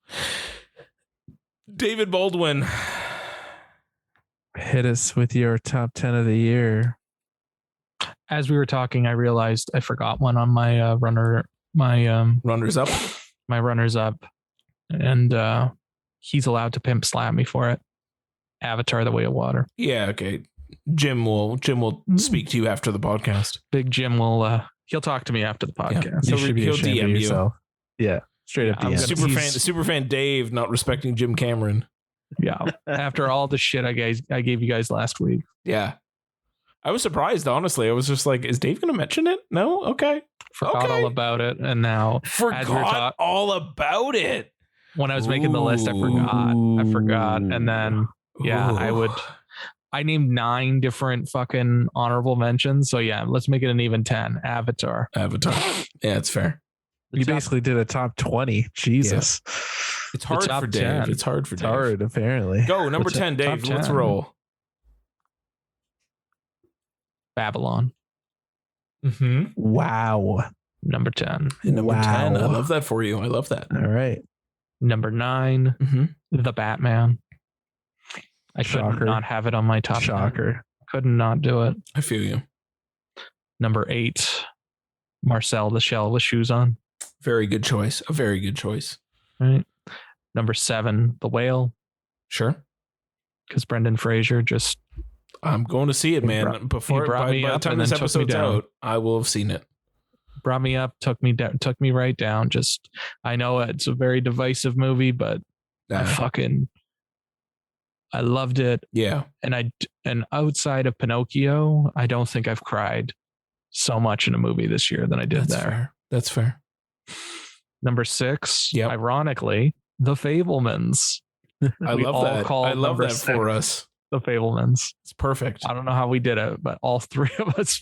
David Baldwin. Hit us with your top 10 of the year. As we were talking, I realized I forgot one on my Runners up. My runners up. And he's allowed to pimp slap me for it. Avatar: The Way of Water. Yeah, okay. Jim will speak to you after the podcast. Big Jim will he'll talk to me after the podcast. Yeah. He'll DM you. Yeah, straight up DM. Super fan Dave not respecting Jim Cameron. Yeah, after all the shit I gave you guys last week. Yeah, I was surprised, honestly. I was just like, is Dave going to mention it? No, okay. Forgot all about it, and now forgot all about it. When I was making the list, I forgot, and then I named 9 different fucking honorable mentions. So yeah, let's make it an even 10. Avatar. Yeah, it's fair. You basically did a top 20. Jesus. Yeah. It's hard for Dave. 10. It's hard for Dave. It's hard, apparently. Go, number 10, Dave. Let's roll. Babylon. Mm-hmm. Wow. Number 10. Number 10. I love that for you. I love that. All right. Number 9, The Batman. I could not have it on my top. Shocker. 10. Could not do it. I feel you. Number 8, Marcel the Shell with Shoes On. Very good choice. A very good choice. Right. Number 7, The Whale. Sure. Because Brendan Fraser just... I'm going to see it, man. By the time this episode's out, I will have seen it. Brought me up, took me right down. Just, I know it's a very divisive movie, but I loved it. Yeah. And outside of Pinocchio, I don't think I've cried so much in a movie this year than I did there. That's fair. Number 6, ironically, The Fabelmans. I love that. I love that for us. The Fabelmans. It's perfect. I don't know how we did it, but all three of us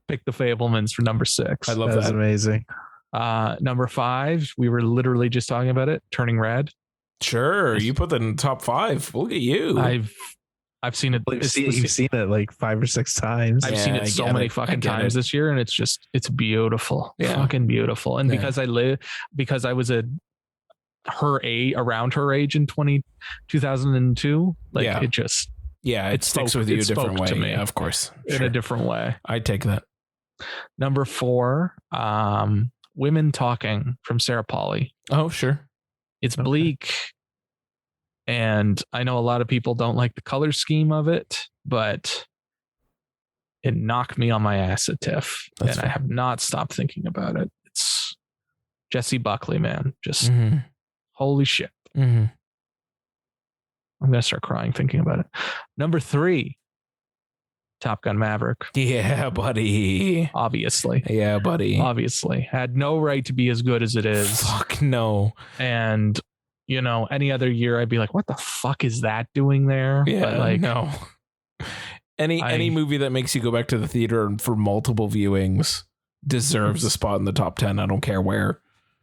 picked The Fabelmans for number 6. I love that. That's amazing. Number 5, we were literally just talking about it, Turning Red. Sure, you put that in the top 5. Look at you. I've seen it. You've seen it like 5 or 6 times. I've seen it so many fucking times this year, and it's beautiful. Yeah. Fucking beautiful. And because I was around her age in 2002, it sticks with you a different way. To me, of course. In a different way. I take that. Number 4, Women Talking from Sarah Polley. Oh, sure. It's bleak. And I know a lot of people don't like the color scheme of it, but it knocked me on my ass at TIFF. I have not stopped thinking about it. It's Jessie Buckley, man. Just holy shit. Mm-hmm. I'm going to start crying thinking about it. Number 3, Top Gun Maverick. Yeah, buddy. Obviously. Yeah, buddy. Obviously. Had no right to be as good as it is. Fuck no. And, any other year I'd be like, what the fuck is that doing there? Yeah, but no. Any movie that makes you go back to the theater for multiple viewings deserves a spot in the top 10. I don't care where.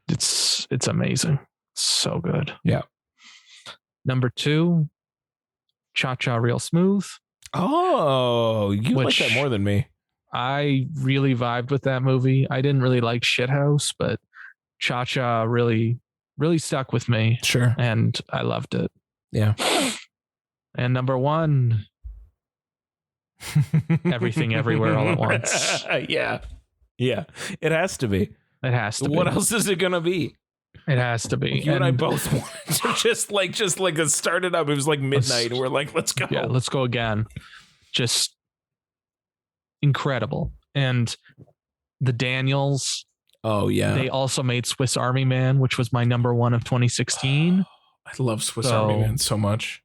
It's amazing. So good. Yeah. Number 2, Cha-Cha Real Smooth. Oh, you like that more than me. I really vibed with that movie. I didn't really like Shithouse, but Cha-Cha really, really stuck with me. Sure. And I loved it. Yeah. And number 1, Everything Everywhere All at Once. Yeah. It has to be. It has to be. What else is it gonna be? It has to be. You and I both wanted to just like it started up. It was like midnight, and we're like, let's go. Yeah, let's go again. Just incredible. And the Daniels. Oh yeah. They also made Swiss Army Man, which was my number 1 of 2016. I love Swiss Army Man so much.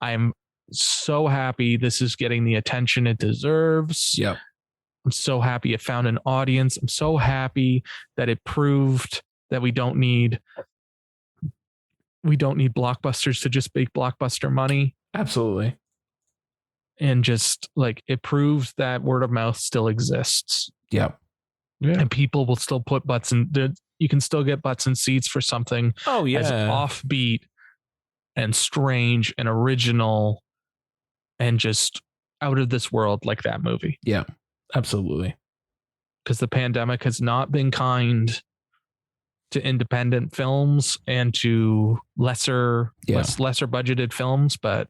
I'm so happy this is getting the attention it deserves. Yep. I'm so happy it found an audience. I'm so happy that it proved that we don't need blockbusters to just make blockbuster money. Absolutely. And just like it proves that word of mouth still exists. Yep. Yeah. And people will still put butts in. You can still get butts in seats for something as offbeat and strange and original and just out of this world like that movie. Yeah, absolutely. Because the pandemic has not been kind to independent films and to lesser budgeted films, but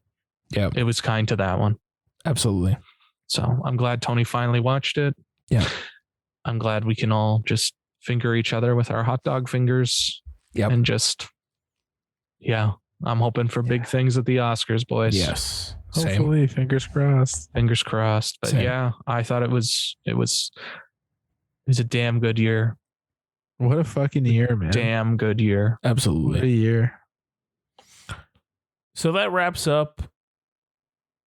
it was kind to that one. Absolutely. So I'm glad Tony finally watched it. Yeah. I'm glad we can all just finger each other with our hot dog fingers. Yep. And just, I'm hoping for big things at the Oscars, boys. Yes. Same. Hopefully, fingers crossed. Fingers crossed. But Same. I thought it was a damn good year. What a fucking year, man. Damn good year. Absolutely. What a year. So that wraps up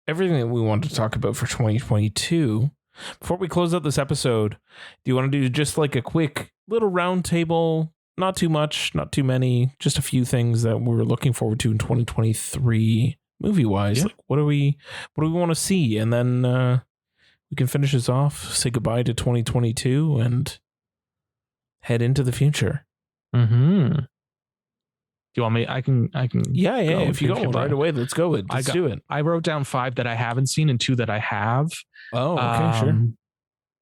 everything that we wanted to talk about for 2022. Before we close out this episode, do you want to do just like a quick little round table? Not too much, not too many, just a few things that we're looking forward to in 2023 movie wise. Yeah. Like what do we want to see? And then we can finish this off, say goodbye to 2022 and head into the future. Mm-hmm. Do you want me? I can. Yeah. go If you go right away, let's go. Let's do it. I wrote down 5 that I haven't seen and 2 that I have. Oh, okay, sure.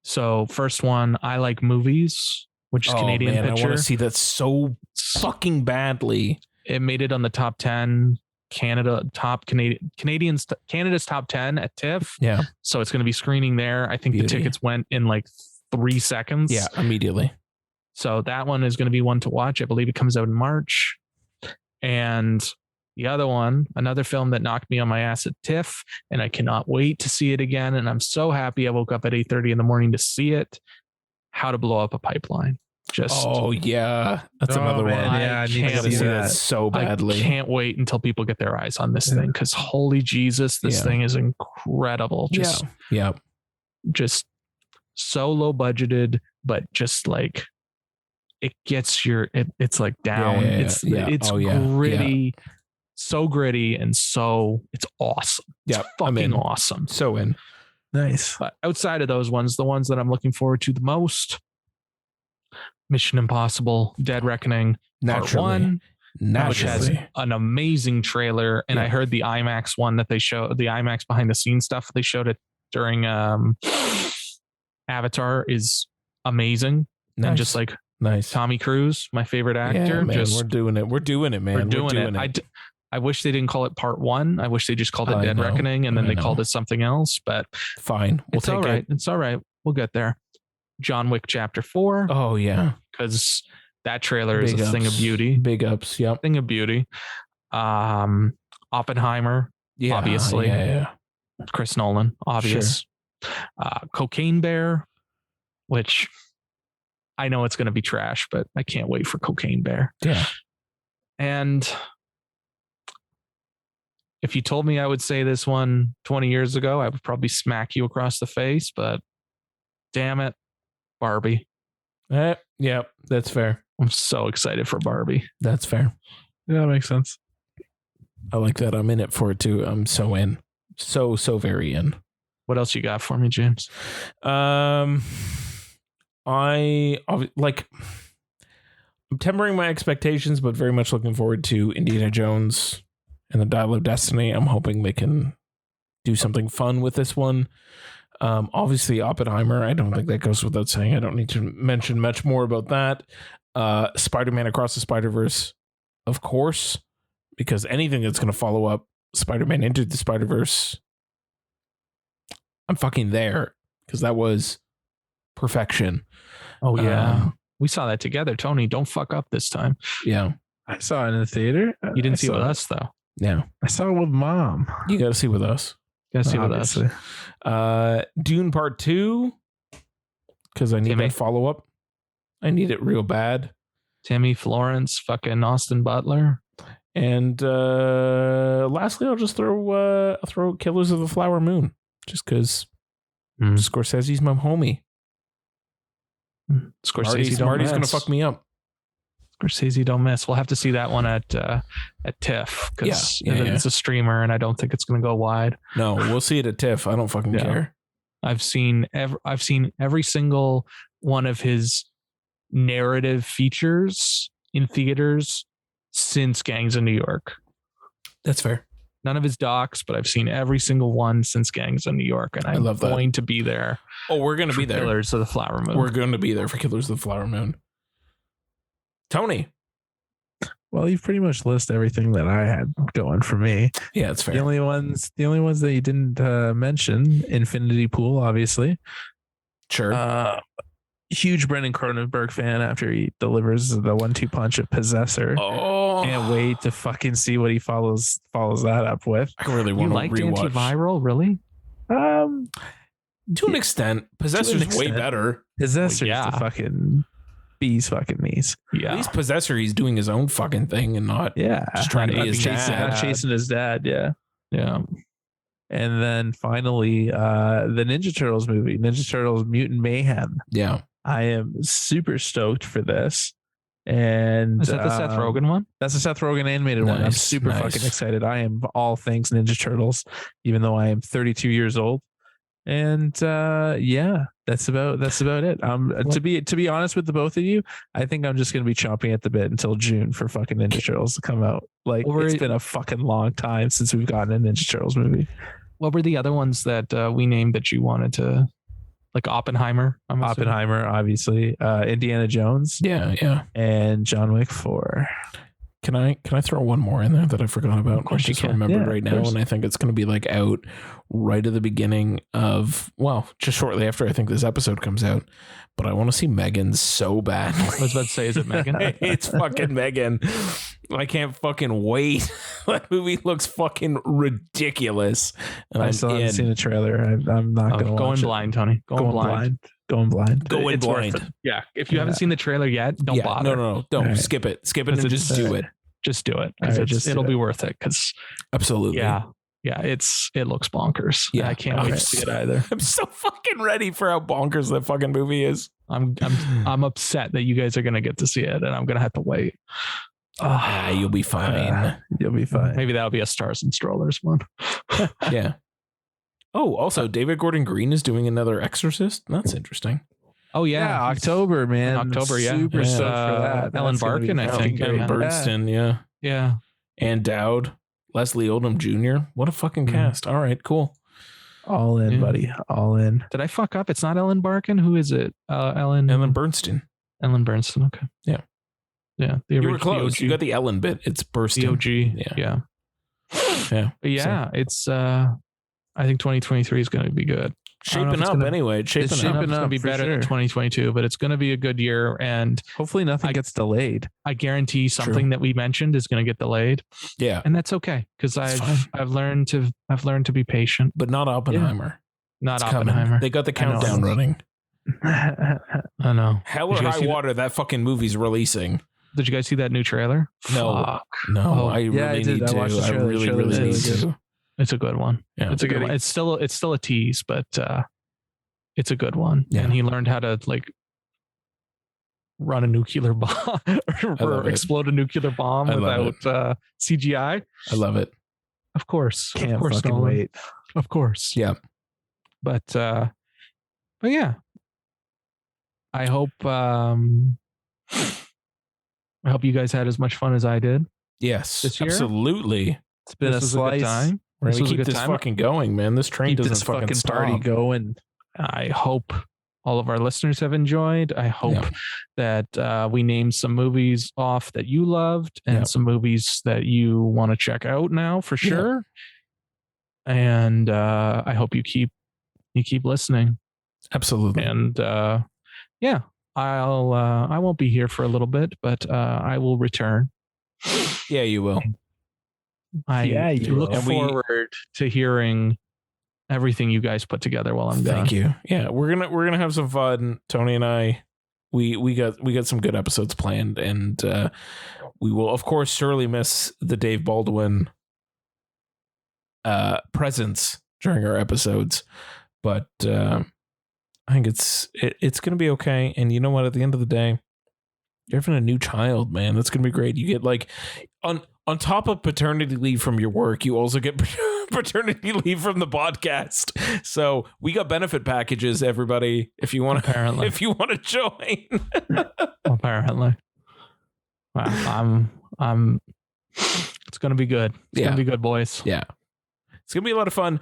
So first one, I Like Movies, which is Canadian man, picture. I want to see that so fucking badly. It made it on the top 10 Canada's top 10 at TIFF. Yeah. So it's going to be screening there. I think Beauty. the tickets went in like 3 seconds. Yeah, immediately. So that one is going to be one to watch. I believe it comes out in March. And the other one, another film that knocked me on my ass at TIFF, and I cannot wait to see it again. And I'm so happy I woke up at 8:30 in the morning to see it. How to Blow Up a Pipeline. Just yeah, that's another man, one. yeah, I need I to see that that so badly. I can't wait until people get their eyes on this thing because holy Jesus, this thing is incredible. Just just so low budgeted, but just like it gets it's like down. It's gritty, so gritty, and so it's awesome. Yeah, it's fucking awesome. So in. Nice. But outside of those ones, the ones that I'm looking forward to the most, Mission Impossible: Dead Reckoning Part 1, which has an amazing trailer. And I heard the IMAX one that they showed, the IMAX behind the scenes stuff they showed it during Avatar is amazing. Nice. And just like Tommy Cruise, my favorite actor. Man, we're doing it. We're doing it, man. We're doing it. I wish they didn't call it Part 1. I wish they just called it Dead Reckoning, and then they called it something else. But fine, it's all right. It's all right. We'll get there. John Wick Chapter 4. Oh yeah, because that trailer is a thing of beauty. Big ups. Yep, thing of beauty. Oppenheimer. Yeah, obviously. Yeah. Chris Nolan. Obvious. Sure. Cocaine Bear, which I know it's going to be trash, but I can't wait for Cocaine Bear. Yeah. And if you told me I would say this one 20 years ago, I would probably smack you across the face, but damn it, Barbie. Yeah, that's fair. I'm so excited for Barbie. That's fair. Yeah, that makes sense. I like that. I'm in it for it too. I'm so in. So very in. What else you got for me, James? I'm tempering my expectations, but very much looking forward to Indiana Jones and the Dial of Destiny. I'm hoping they can do something fun with this one. Obviously, Oppenheimer. I don't think that goes without saying. I don't need to mention much more about that. Spider-Man Across the Spider-Verse, of course, because anything that's going to follow up Spider-Man Into the Spider-Verse, I'm fucking there because that was perfection. Oh yeah, we saw that together. Tony, don't fuck up this time. Yeah. I saw it in the theater. You didn't see it with us though. Yeah. I saw it with Mom. You got to see with us. You gotta see with us. Obviously. Dune Part 2, because I need Timmy. that follow-up. I need it real bad. Timmy, Florence, fucking Austin Butler. And lastly, I'll just throw Killers of the Flower Moon, just because Scorsese's my homie. Scorsese don't Marty's miss. gonna fuck me up. Scorsese don't miss. We'll have to see that one at TIFF because it's a streamer, and I don't think it's gonna go wide. No, we'll see it at TIFF. I don't fucking care. I've seen every single one of his narrative features in theaters since Gangs of New York. That's fair. None of his docs, but I've seen every single one since Gangs of New York, and I'm going to be there. Oh, we're going to be there. Killers of the Flower Moon. We're going to be there for Killers of the Flower Moon. Tony. Well, you've pretty much listed everything that I had going for me. Yeah, it's fair. The only ones that you didn't mention, Infinity Pool, obviously. Sure. Huge Brendan Cronenberg fan after he delivers the 1-2 punch of Possessor. Oh, Can't wait to fucking see what he follows that up with. I really You want to liked rewatch. Antiviral, really? To an extent, Possessor's way better. Possessor's the fucking bees fucking knees. At least Possessor, he's doing his own fucking thing and not just trying to be his dad. Chasing his dad, yeah. And then finally, the Ninja Turtles movie, Ninja Turtles Mutant Mayhem. Yeah. I am super stoked for this. And is that the Seth Rogen one? That's the Seth Rogen animated one. I'm super fucking excited. I am all things Ninja Turtles, even though I am 32 years old. And that's about it. To be honest with the both of you, I think I'm just gonna be chomping at the bit until June for fucking Ninja Turtles to come out. Like, it's been a fucking long time since we've gotten a Ninja Turtles movie. What were the other ones that we named that you wanted to, like Oppenheimer? Oppenheimer, obviously. Indiana Jones. Yeah. And John Wick 4. Can I throw one more in there that I forgot about? Of course I just remembered right now, and I think it's going to be like out right at the beginning of, well, just shortly after I think this episode comes out. But I want to see Megan so bad. I was about to say, is it Megan? It's fucking Megan. I can't fucking wait. That movie looks fucking ridiculous. And I still haven't seen the trailer. I'm not going to go in blind, Tony. Going blind. Going blind. Go in blind. Yeah. If you haven't seen the trailer yet, don't bother. No. Don't right. skip it. Skip it and just do it. Just do it because it'll be worth it. Because absolutely. Yeah, it looks bonkers. Yeah, I can't wait to see it either. I'm so fucking ready for how bonkers that fucking movie is. I'm upset that you guys are gonna get to see it, and I'm gonna have to wait. You'll be fine. You'll be fine. Maybe that'll be a Stars and Strollers one. Yeah. Oh, also, David Gordon Green is doing another Exorcist. That's interesting. Oh yeah, October, man. October, yeah. Super stoked for that. Ellen Barkin, I think. Ellen Bernstein, yeah. And Dowd, Leslie Odom Jr. What a fucking cast. All right, cool. All in, buddy. All in. Did I fuck up? It's not Ellen Barkin. Who is it? Ellen Bernstein. Ellen Bernstein. Okay. Yeah. Yeah. You were close. You got the Ellen bit. It's Bernstein. The OG. Yeah. It's I think 2023 is going to be good. Shaping up anyway. It's shaping up. It's going to be better than 2022, but it's going to be a good year. And hopefully nothing gets delayed. I guarantee something that we mentioned is going to get delayed. Yeah. And that's okay. Because I've learned to be patient. But not Oppenheimer. Yeah. Not Oppenheimer. Coming. They got the countdown running. I know. Hell or high water, that fucking movie's releasing. Did you guys see that new trailer? No. Fuck. No, I really need to. I really need to. It's a good one. Yeah, it's a good one. It's still a tease, but it's a good one. Yeah. And he learned how to like run a nuclear bomb or explode a nuclear bomb without CGI. I love it. Of course. Can't of course, fucking Nolan. wait. Of course. Yeah. But yeah. I hope you guys had as much fun as I did. Yes. This year? Absolutely. It's been a slice. Time. We're gonna keep this fucking going, man. This train doesn't fucking stop. Party going. I hope all of our listeners have enjoyed. I hope that we named some movies off that you loved and some movies that you want to check out now for sure. And I hope you keep listening. Absolutely. And I won't be here for a little bit, but I will return. Yeah, you will. I look forward to hearing everything you guys put together while I'm gone. Thank you. Yeah, we're gonna have some fun. Tony and I, we got some good episodes planned, and we will of course surely miss the Dave Baldwin presence during our episodes, but I think it's gonna be okay. And you know what? At the end of the day, you're having a new child, man. That's gonna be great. You get like on top of paternity leave from your work, you also get paternity leave from the podcast. So we got benefit packages, everybody. If you want to join. Apparently. Wow, I'm it's gonna be good. It's gonna be good, boys. Yeah. It's gonna be a lot of fun.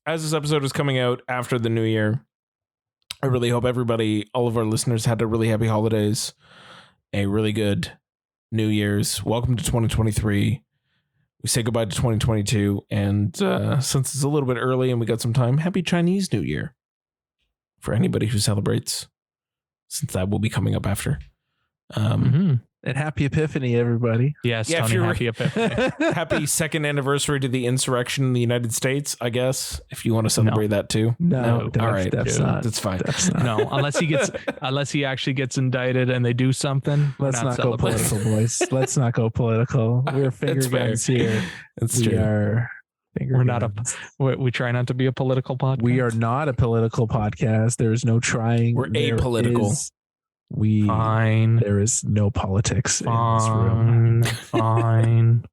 As this episode is coming out after the new year, I really hope everybody, all of our listeners, had a really happy holidays, a really good New Year's. Welcome to 2023. We say goodbye to 2022. And since it's a little bit early and we got some time, happy Chinese New Year for anybody who celebrates, since that will be coming up after. And happy Epiphany, everybody. Yes, yeah, Tony, happy Epiphany. Happy second anniversary to the insurrection in the United States, I guess, if you want to celebrate that too. No, all right, that's fine. No, unless he actually gets indicted and they do something. Let's not go political, boys. Let's not go political. We're finger guns here. That's true. We try not to be a political podcast. We are not a political podcast. There is no trying. We're apolitical. Fine. There is no politics in this room. Fine.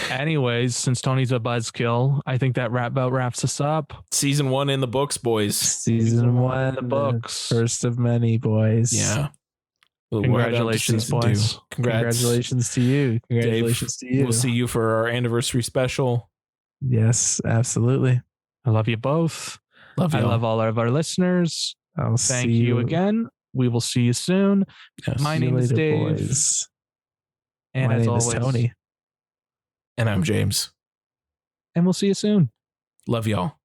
Anyways, since Tony's a buzzkill, I think that wraps us up. Season 1 in the books, boys. Season 1 in the books. First of many, boys. Yeah. Congratulations, boys. Congratulations to you. Congratulations Dave, to you. We'll see you for our anniversary special. Yes, absolutely. I love you both. I love all of our listeners. Thank you again. We will see you soon. Yes. My name is Dave. Boys. And my as name always, is Tony. And I'm James. And we'll see you soon. Love y'all.